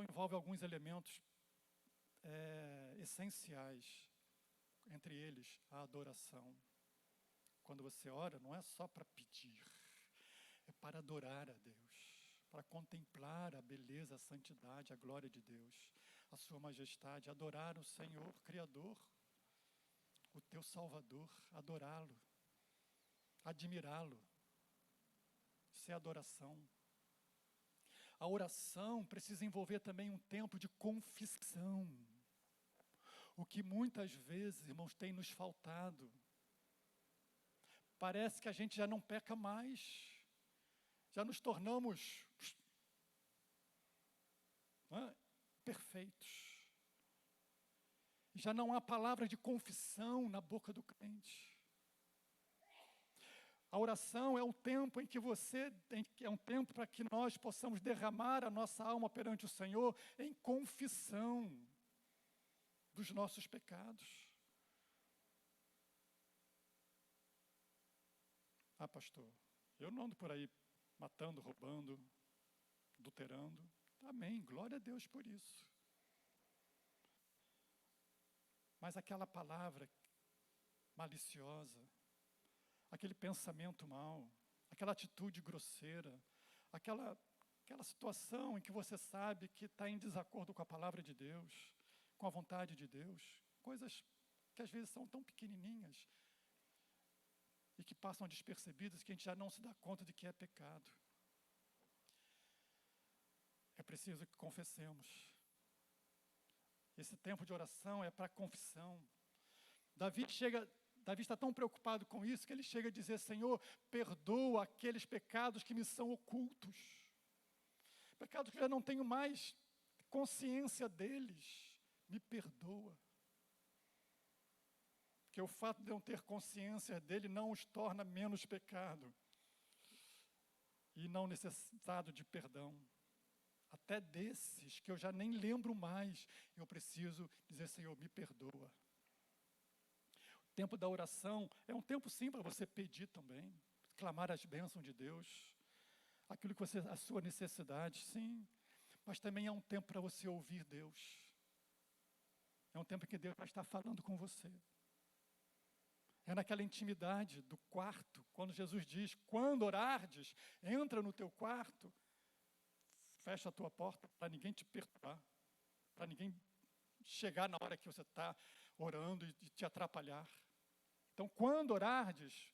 envolve alguns elementos essenciais, entre eles a adoração. Quando você ora, não é só para pedir, é para adorar a Deus, para contemplar a beleza, a santidade, a glória de Deus, a sua majestade, adorar o Senhor Criador, o teu Salvador, adorá-lo, admirá-lo. Isso é adoração. A oração precisa envolver também um tempo de confissão, o que muitas vezes, irmãos, tem nos faltado. Parece que a gente já não peca mais, já nos tornamos perfeitos. Já não há palavra de confissão na boca do crente. A oração é um tempo em que é um tempo para que nós possamos derramar a nossa alma perante o Senhor em confissão dos nossos pecados. Ah, pastor, eu não ando por aí matando, roubando, adulterando. Amém, glória a Deus por isso. Mas aquela palavra maliciosa, aquele pensamento mau, aquela atitude grosseira, aquela situação em que você sabe que está em desacordo com a palavra de Deus, com a vontade de Deus, coisas que às vezes são tão pequenininhas e que passam despercebidas que a gente já não se dá conta de que é pecado. É preciso que confessemos. Esse tempo de oração é para confissão. Davi está tão preocupado com isso que ele chega a dizer, Senhor, perdoa aqueles pecados que me são ocultos. Pecados que eu já não tenho mais consciência deles. me perdoa. Porque o fato de eu ter consciência dele não os torna menos pecado e não necessitado de perdão. Até desses que eu já nem lembro mais, eu preciso dizer, Senhor, me perdoa. O tempo da oração é um tempo sim para você pedir também, clamar as bênçãos de Deus, aquilo que você, a sua necessidade, sim. Mas também é um tempo para você ouvir Deus. É um tempo que Deus vai estar falando com você. É naquela intimidade do quarto, quando Jesus diz, quando orardes, entra no teu quarto, fecha a tua porta para ninguém te perturbar, para ninguém chegar na hora que você está orando e te atrapalhar. Então, quando orardes,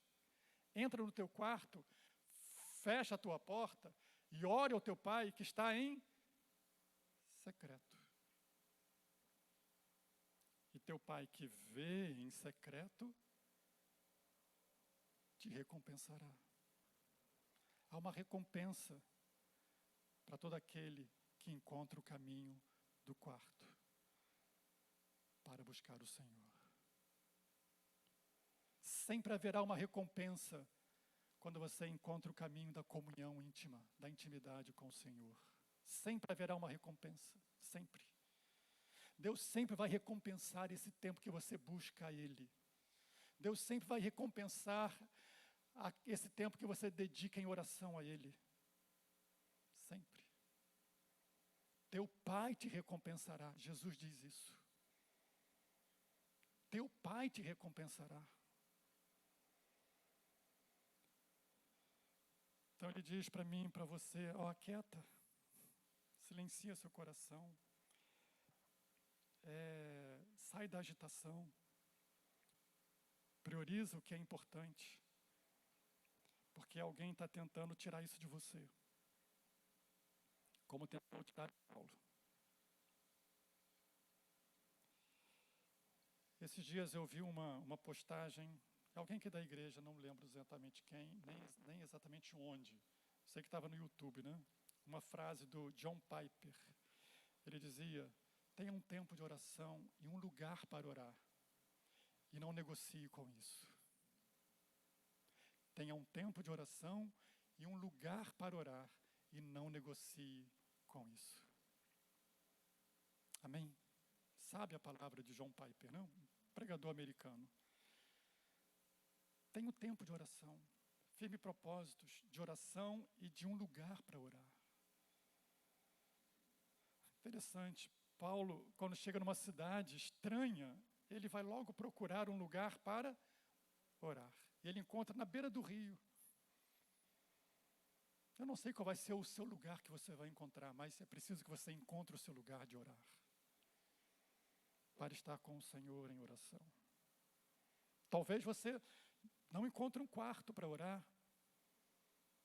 entra no teu quarto, fecha a tua porta e ore ao teu Pai que está em secreto. E teu Pai que vê em secreto, te recompensará. Há uma recompensa para todo aquele que encontra o caminho do quarto para buscar o Senhor. Sempre haverá uma recompensa quando você encontra o caminho da comunhão íntima, da intimidade com o Senhor. Sempre haverá uma recompensa, sempre. Deus sempre vai recompensar esse tempo que você busca a Ele. Deus sempre vai recompensar esse tempo que você dedica em oração a Ele. Sempre. Teu Pai te recompensará. Jesus diz isso. Teu Pai te recompensará. Então Ele diz para mim, para você, ó, aquieta, silencia seu coração, sai da agitação, prioriza o que é importante, porque alguém está tentando tirar isso de você, como tentou tirar de Paulo. Esses dias eu vi uma postagem, alguém que é da igreja, não lembro exatamente quem, nem exatamente onde, sei que estava no YouTube, né? Uma frase do John Piper, ele dizia, tenha um tempo de oração e um lugar para orar, e não negocie com isso. Tenha um tempo de oração e um lugar para orar, e não negocie com isso. Amém? Sabe a palavra de John Piper, não? Um pregador americano. Tenha um tempo de oração, firme propósitos de oração e de um lugar para orar. Interessante, Paulo, quando chega numa cidade estranha, ele vai logo procurar um lugar para orar. E ele encontra na beira do rio. Eu não sei qual vai ser o seu lugar que você vai encontrar, mas é preciso que você encontre o seu lugar de orar. Para estar com o Senhor em oração. Talvez você não encontre um quarto para orar,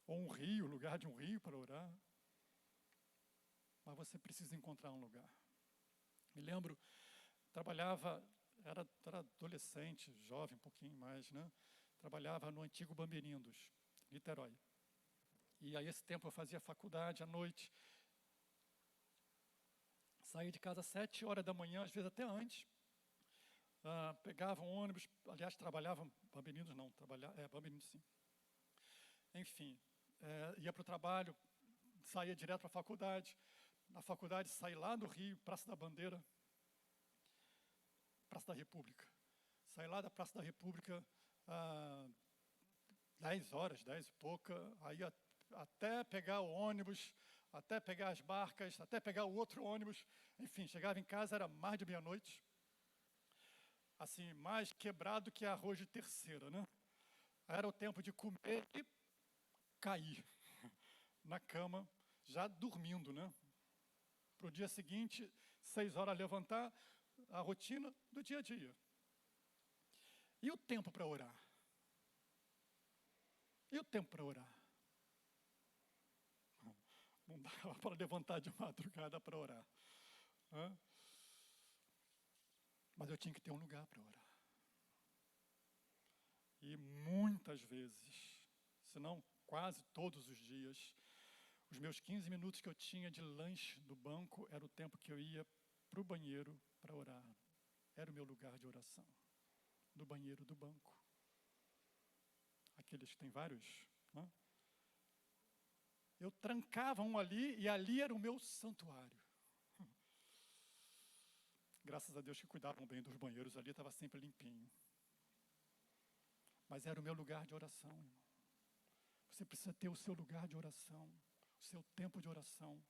ou um rio, lugar de um rio para orar, mas você precisa encontrar um lugar. Me lembro, trabalhava, era adolescente, jovem, um pouquinho mais, né? Trabalhava no antigo Bambirindos, Niterói. E aí esse tempo eu fazia faculdade à noite, saía de casa às 7 horas da manhã, às vezes até antes, pegava um ônibus, aliás, trabalhava, Bambirindos não, Bambirindos sim. Enfim, ia para o trabalho, saía direto para a faculdade. Na faculdade, saí lá do Rio, Praça da Bandeira, Praça da República. Saí lá da Praça da República, 10 horas, 10 e pouca, aí até pegar o ônibus, até pegar as barcas, até pegar o outro ônibus, enfim, chegava em casa, era mais de meia-noite, assim, mais quebrado que arroz de terceira, né? Era o tempo de comer e cair na cama, já dormindo, né? Para o dia seguinte, 6 horas levantar, a rotina do dia a dia. E o tempo para orar? E o tempo para orar? Não dava para levantar de madrugada para orar. Mas eu tinha que ter um lugar para orar. E muitas vezes, se não quase todos os dias, os meus 15 minutos que eu tinha de lanche do banco era o tempo que eu ia para o banheiro para orar. Era o meu lugar de oração. No banheiro do banco. Aqueles que têm vários, né? Eu trancava um ali e ali era o meu santuário. Graças a Deus que cuidavam bem dos banheiros ali, estava sempre limpinho. Mas era o meu lugar de oração, irmão. Você precisa ter o seu lugar de oração, o seu tempo de oração,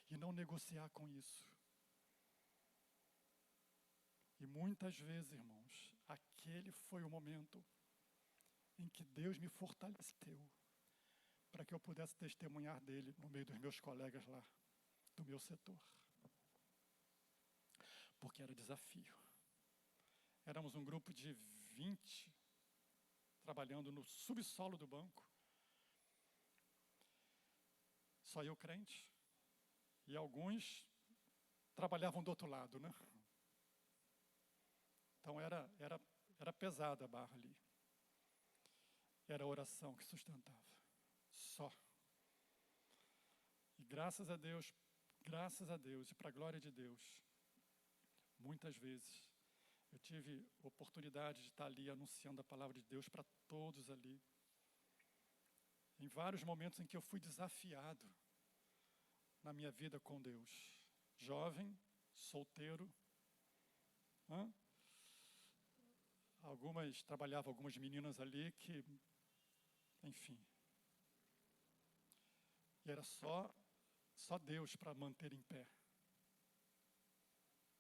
e não negociar com isso. E muitas vezes, irmãos, aquele foi o momento em que Deus me fortaleceu para que eu pudesse testemunhar dele no meio dos meus colegas lá, do meu setor. Porque era desafio. Éramos um grupo de 20 trabalhando no subsolo do banco. Só eu crente. E alguns trabalhavam do outro lado, né? Então era pesada a barra ali. Era a oração que sustentava. Só. E graças a Deus, e para a glória de Deus, muitas vezes eu tive oportunidade de estar ali anunciando a palavra de Deus para todos ali. Em vários momentos em que eu fui desafiado na minha vida com Deus. Jovem, solteiro. Trabalhavam algumas meninas ali que, enfim. E era só Deus para manter em pé.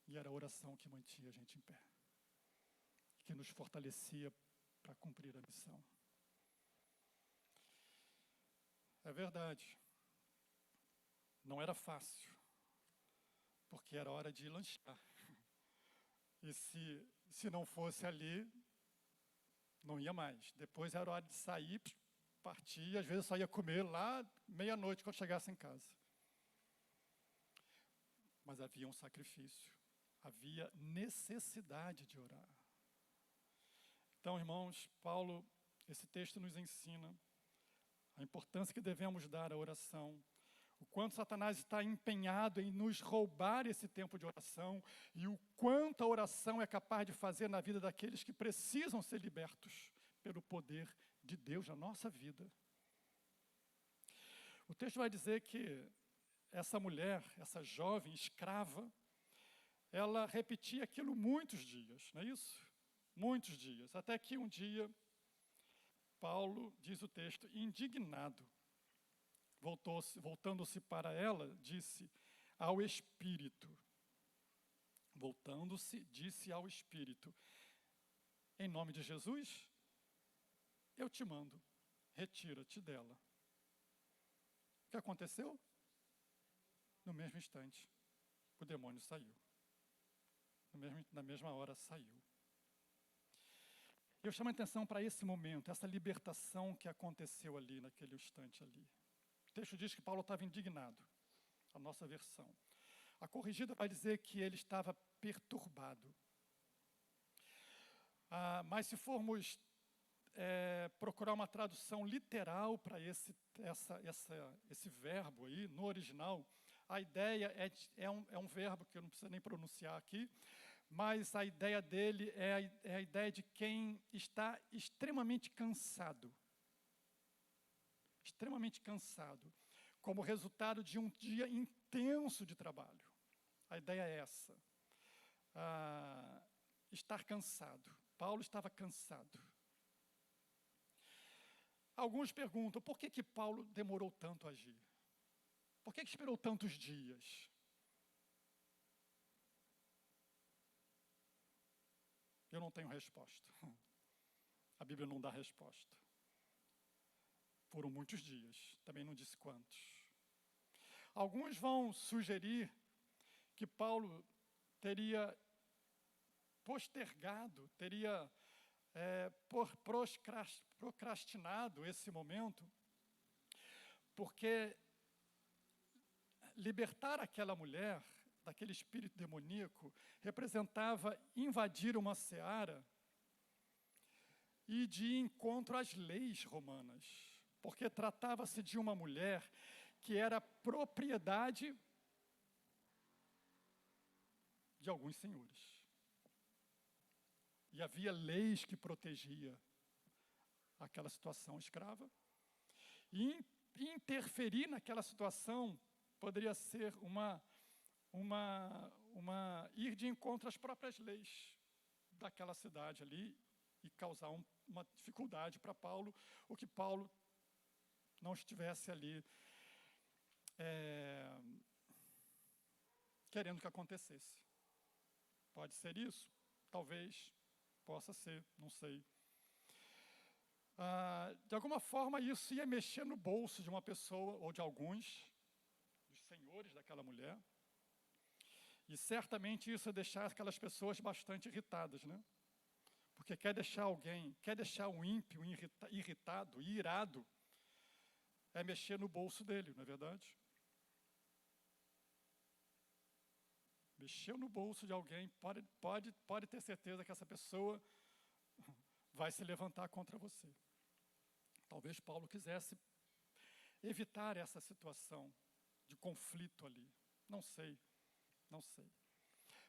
E era a oração que mantinha a gente em pé. Que nos fortalecia para cumprir a missão. É verdade. Não era fácil. Porque era hora de lanchar. E se não fosse ali, não ia mais. Depois era hora de sair, partir, e às vezes eu só ia comer lá meia-noite quando chegasse em casa. Mas havia um sacrifício. Havia necessidade de orar. Então, irmãos, Paulo, esse texto nos ensina a importância que devemos dar à oração, o quanto Satanás está empenhado em nos roubar esse tempo de oração e o quanto a oração é capaz de fazer na vida daqueles que precisam ser libertos pelo poder de Deus na nossa vida. O texto vai dizer que essa mulher, essa jovem escrava, ela repetia aquilo muitos dias, não é isso? Muitos dias, até que um dia, Paulo, diz o texto, indignado, voltando-se para ela, disse ao Espírito, voltando-se, disse ao Espírito, em nome de Jesus, eu te mando, retira-te dela. O que aconteceu? No mesmo instante, o demônio saiu. Na mesma hora saiu. Eu chamo a atenção para esse momento, essa libertação que aconteceu ali, naquele instante ali. O texto diz que Paulo estava indignado, a nossa versão. A corrigida vai dizer que ele estava perturbado. Mas se formos procurar uma tradução literal para esse verbo aí, no original, a ideia é um verbo que eu não preciso nem pronunciar aqui, mas a ideia dele é a ideia de quem está extremamente cansado. Extremamente cansado, como resultado de um dia intenso de trabalho. A ideia é essa. Estar cansado. Paulo estava cansado. Alguns perguntam, por que Paulo demorou tanto a agir? Por que esperou tantos dias? Eu não tenho resposta. A Bíblia não dá resposta. Foram muitos dias, também não disse quantos. Alguns vão sugerir que Paulo teria postergado, teria procrastinado esse momento, porque libertar aquela mulher daquele espírito demoníaco representava invadir uma seara e de ir encontro às leis romanas, porque tratava-se de uma mulher que era propriedade de alguns senhores. E havia leis que protegia aquela situação escrava. E interferir naquela situação poderia ser ir de encontro às próprias leis daquela cidade ali e causar uma dificuldade para Paulo, o que Paulo não estivesse ali querendo que acontecesse. Pode ser isso? Talvez possa ser, não sei. De alguma forma, isso ia mexer no bolso de uma pessoa, ou de alguns, dos senhores daquela mulher. E certamente isso ia deixar aquelas pessoas bastante irritadas, né? Porque quer deixar um ímpio irritado, irado, é mexer no bolso dele, não é verdade? Mexeu no bolso de alguém, pode ter certeza que essa pessoa vai se levantar contra você. Talvez Paulo quisesse evitar essa situação de conflito ali. Não sei.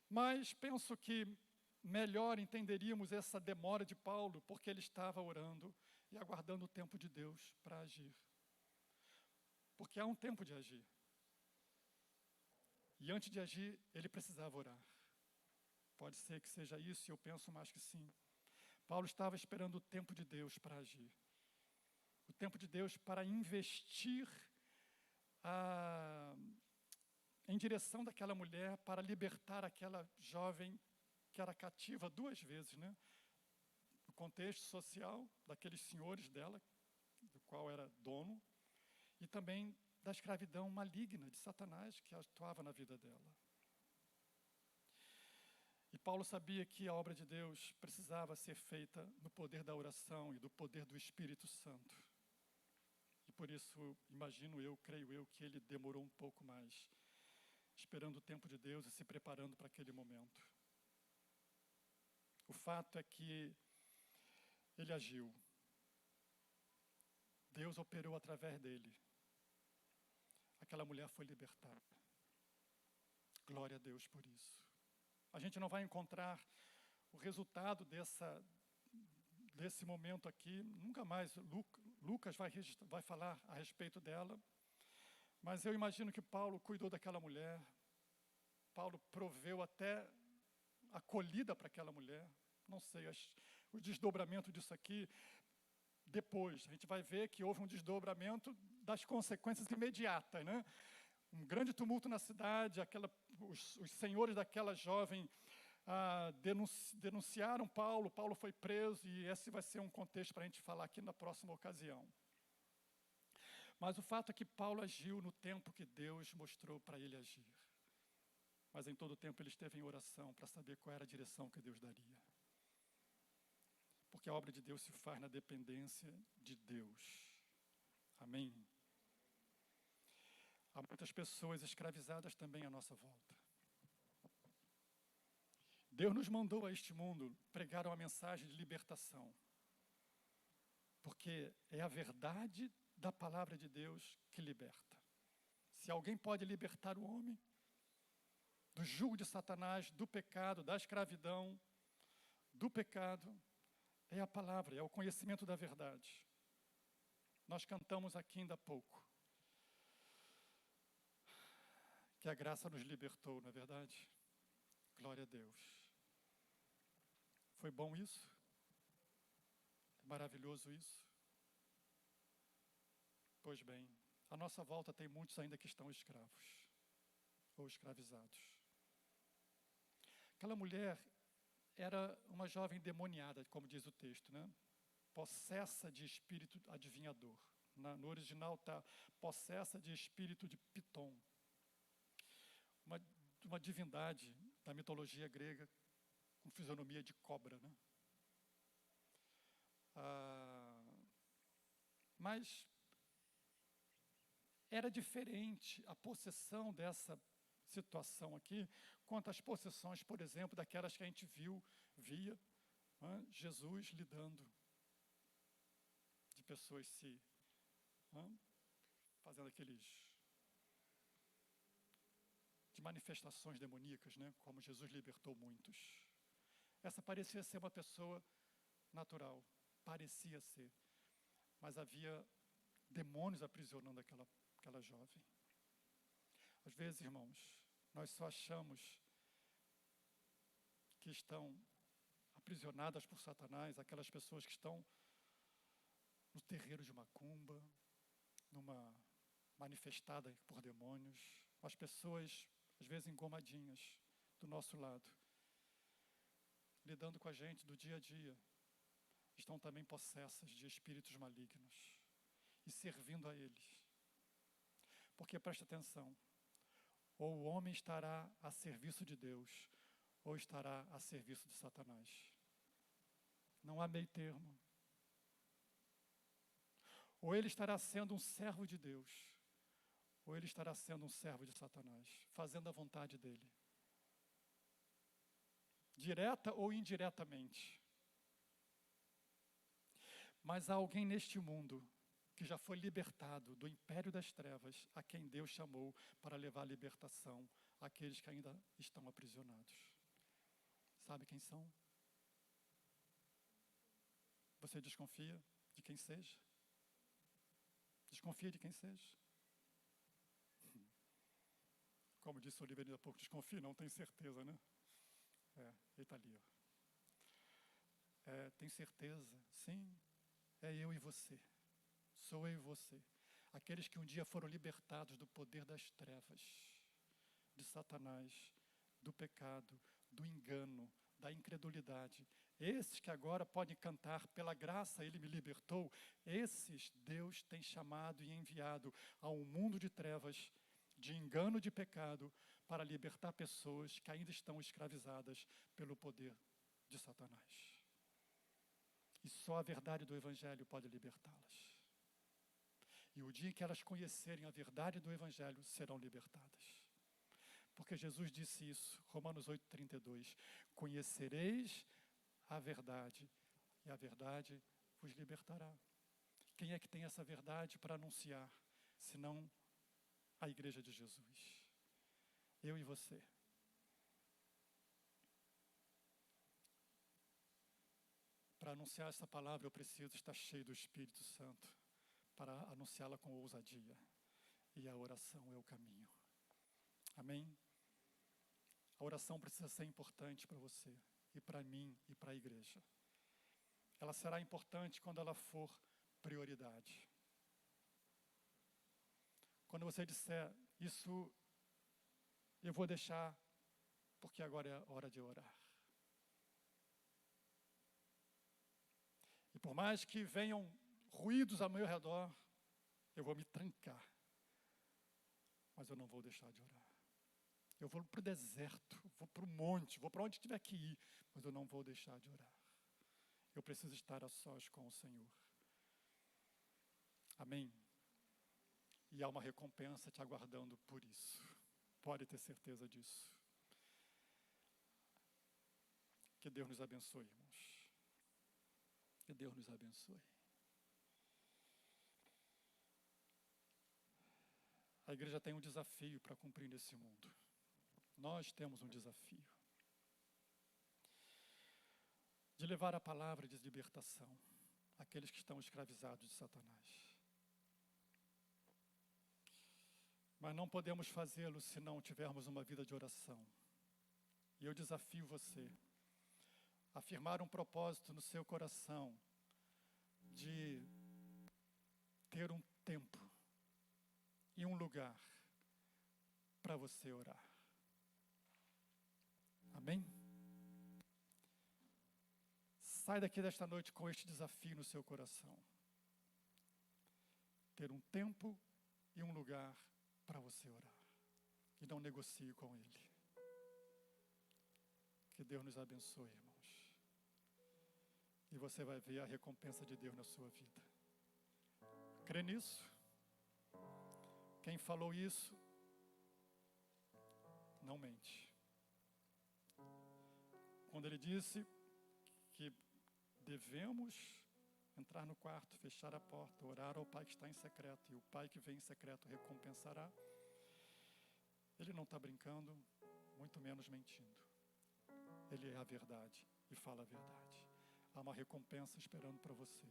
Mas penso que melhor entenderíamos essa demora de Paulo, porque ele estava orando e aguardando o tempo de Deus para agir. Porque há um tempo de agir. E antes de agir, ele precisava orar. Pode ser que seja isso, e eu penso mais que sim. Paulo estava esperando o tempo de Deus para agir. O tempo de Deus para investir em direção daquela mulher, para libertar aquela jovem que era cativa 2 vezes, né? No contexto social daqueles senhores dela, do qual era dono, e também da escravidão maligna de Satanás que atuava na vida dela. E Paulo sabia que a obra de Deus precisava ser feita no poder da oração e do poder do Espírito Santo. E por isso, creio eu, que ele demorou um pouco mais, esperando o tempo de Deus e se preparando para aquele momento. O fato é que ele agiu. Deus operou através dele. Aquela mulher foi libertada. Glória a Deus por isso. A gente não vai encontrar o resultado desse momento aqui, nunca mais Lucas vai falar a respeito dela, mas eu imagino que Paulo cuidou daquela mulher, Paulo proveu até acolhida para aquela mulher, não sei, o desdobramento disso aqui, depois, a gente vai ver que houve um desdobramento das consequências imediatas, né? Um grande tumulto na cidade, os senhores daquela jovem denunciaram Paulo foi preso, e esse vai ser um contexto para a gente falar aqui na próxima ocasião. Mas o fato é que Paulo agiu no tempo que Deus mostrou para ele agir. Mas em todo o tempo ele esteve em oração para saber qual era a direção que Deus daria. Porque a obra de Deus se faz na dependência de Deus. Amém? Há muitas pessoas escravizadas também à nossa volta. Deus nos mandou a este mundo pregar uma mensagem de libertação. Porque é a verdade da palavra de Deus que liberta. Se alguém pode libertar o homem do jugo de Satanás, do pecado, da escravidão, do pecado, é a palavra, é o conhecimento da verdade. Nós cantamos aqui ainda há pouco que a graça nos libertou, não é verdade? Glória a Deus. Foi bom isso? É maravilhoso isso? Pois bem, à nossa volta tem muitos ainda que estão escravos ou escravizados. Aquela mulher era uma jovem demoniada, como diz o texto, né? Possessa de espírito adivinhador. No original está possessa de espírito de Piton. Uma divindade da mitologia grega com fisionomia de cobra, né? Mas era diferente a possessão dessa situação aqui, quanto às possessões, por exemplo, daquelas que a gente via Jesus lidando, de pessoas fazendo aqueles de manifestações demoníacas, né? Como Jesus libertou muitos. Essa parecia ser uma pessoa natural, parecia ser, mas havia demônios aprisionando aquela jovem. Às vezes, irmãos, nós só achamos que estão aprisionadas por Satanás, aquelas pessoas que estão no terreiro de macumba, numa manifestada por demônios, as pessoas, às vezes engomadinhas, do nosso lado, lidando com a gente do dia a dia, estão também possessas de espíritos malignos e servindo a eles. Porque presta atenção, ou o homem estará a serviço de Deus, ou estará a serviço de Satanás. Não há meio termo. Ou ele estará sendo um servo de Deus, ou ele estará sendo um servo de Satanás, fazendo a vontade dele. Direta ou indiretamente. Mas há alguém neste mundo que já foi libertado do império das trevas, a quem Deus chamou para levar a libertação àqueles que ainda estão aprisionados. Sabe quem são? Você desconfia de quem seja? Desconfia de quem seja? Como disse o Oliveira há pouco, desconfia, não tem certeza, né? Ele está ali, ó. Tem certeza? Sim, é eu e você. Sou eu e você. Aqueles que um dia foram libertados do poder das trevas, de Satanás, do pecado, do engano, da incredulidade. Esses que agora podem cantar, pela graça ele me libertou, esses Deus tem chamado e enviado a um mundo de trevas, de engano, de pecado, para libertar pessoas que ainda estão escravizadas pelo poder de Satanás. E só a verdade do Evangelho pode libertá-las. E o dia em que elas conhecerem a verdade do Evangelho, serão libertadas. Porque Jesus disse isso, Romanos 8:32, conhecereis a verdade, e a verdade vos libertará. Quem é que tem essa verdade para anunciar, senão a igreja de Jesus? Eu e você. Para anunciar essa palavra, eu preciso estar cheio do Espírito Santo, para anunciá-la com ousadia. E a oração é o caminho. Amém? A oração precisa ser importante para você, e para mim, e para a igreja. Ela será importante quando ela for prioridade. Quando você disser, isso eu vou deixar, porque agora é a hora de orar. E por mais que venham ruídos ao meu redor, eu vou me trancar. Mas eu não vou deixar de orar. Eu vou para o deserto, vou para o monte, vou para onde tiver que ir, mas eu não vou deixar de orar. Eu preciso estar a sós com o Senhor. Amém? E há uma recompensa te aguardando por isso. Pode ter certeza disso. Que Deus nos abençoe, irmãos. Que Deus nos abençoe. A igreja tem um desafio para cumprir nesse mundo. Nós temos um desafio de levar a palavra de libertação àqueles que estão escravizados de Satanás. Mas não podemos fazê-lo se não tivermos uma vida de oração. E eu desafio você a afirmar um propósito no seu coração de ter um tempo e um lugar para você orar. Amém? Sai daqui desta noite com este desafio no seu coração. Ter um tempo e um lugar para você orar. E não negocie com Ele. Que Deus nos abençoe, irmãos. E você vai ver a recompensa de Deus na sua vida. Crê nisso? Quem falou isso, não mente. Quando ele disse que devemos entrar no quarto, fechar a porta, orar ao Pai que está em secreto, e o Pai que vem em secreto recompensará, Ele não está brincando, muito menos mentindo. Ele é a verdade e fala a verdade. Há uma recompensa esperando para você.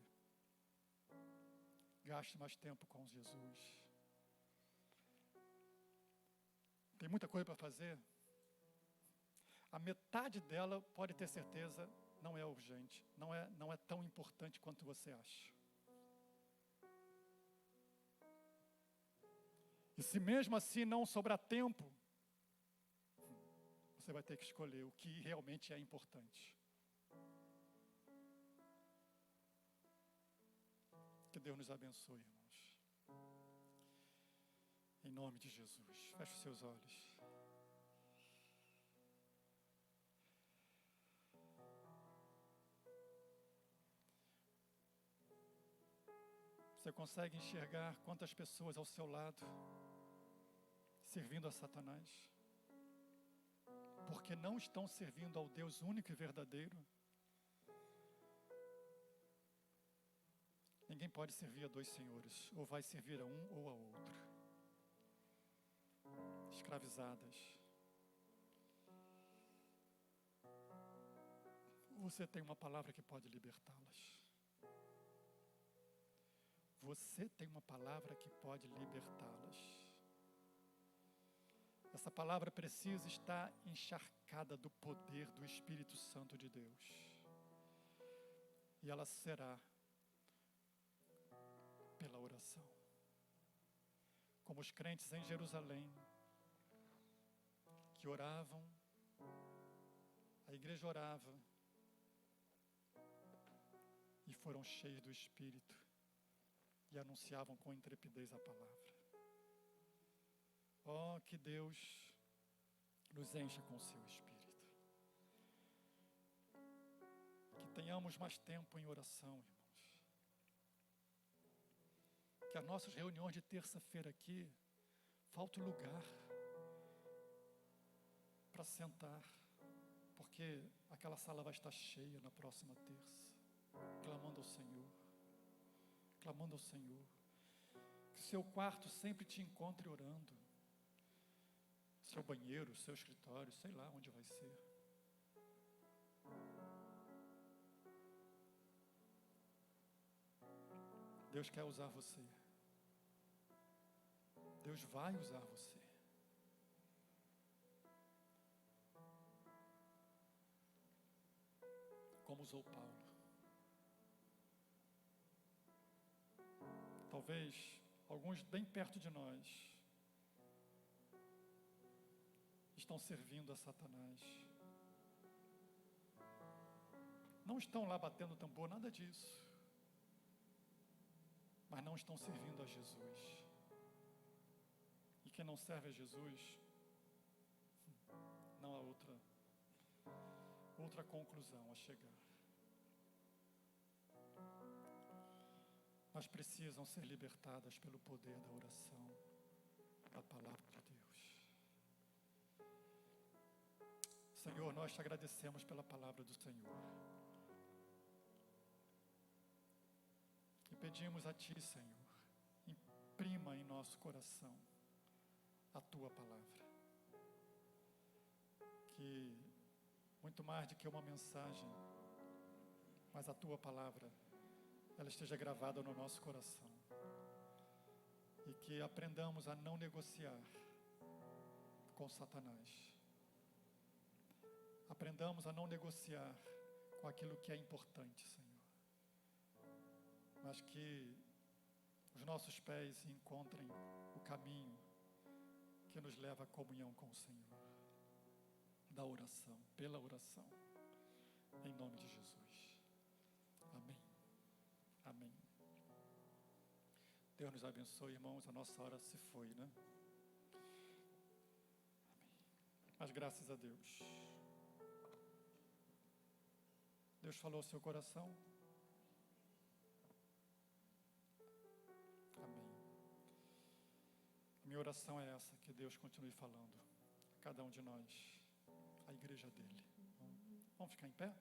Gaste mais tempo com Jesus. Tem muita coisa para fazer. A metade dela, pode ter certeza, não é urgente, não é tão importante quanto você acha. E se mesmo assim não sobrar tempo, você vai ter que escolher o que realmente é importante. Que Deus nos abençoe, irmãos. Em nome de Jesus. Feche os seus olhos. Você consegue enxergar quantas pessoas ao seu lado servindo a Satanás? Porque não estão servindo ao Deus único e verdadeiro. Ninguém pode servir a dois senhores, ou vai servir a um ou a outro. Escravizadas. Você tem uma palavra que pode libertá-las. Você tem uma palavra que pode libertá-las. Essa palavra precisa estar encharcada do poder do Espírito Santo de Deus. E ela será pela oração. Como os crentes em Jerusalém, que oravam, a igreja orava, e foram cheios do Espírito, e anunciavam com intrepidez a palavra. Oh, que Deus nos encha com o seu Espírito. Que tenhamos mais tempo em oração, irmãos. Que as nossas reuniões de terça-feira aqui, falta lugar para sentar, porque aquela sala vai estar cheia na próxima terça, clamando ao Senhor. Clamando ao Senhor. Que seu quarto sempre te encontre orando. Seu banheiro, seu escritório, sei lá onde vai ser. Deus quer usar você. Deus vai usar você. Como usou Paulo. Talvez alguns bem perto de nós estão servindo a Satanás. Não estão lá batendo tambor, nada disso. Mas não estão servindo a Jesus. E quem não serve a Jesus, não há outra conclusão a chegar. Mas precisam ser libertadas pelo poder da oração, da palavra de Deus. Senhor, nós te agradecemos pela palavra do Senhor. E pedimos a Ti, Senhor, imprima em nosso coração a Tua palavra. Que, muito mais do que uma mensagem, mas a Tua palavra, ela esteja gravada no nosso coração. E que aprendamos a não negociar com Satanás. Aprendamos a não negociar com aquilo que é importante, Senhor. Mas que os nossos pés encontrem o caminho que nos leva à comunhão com o Senhor. Da oração, pela oração. Em nome de Jesus. Amém. Amém. Deus nos abençoe, irmãos. A nossa hora se foi, né? Amém. Mas graças a Deus. Deus falou ao seu coração? Amém. Minha oração é essa, que Deus continue falando a cada um de nós, a igreja dele. Vamos ficar em pé?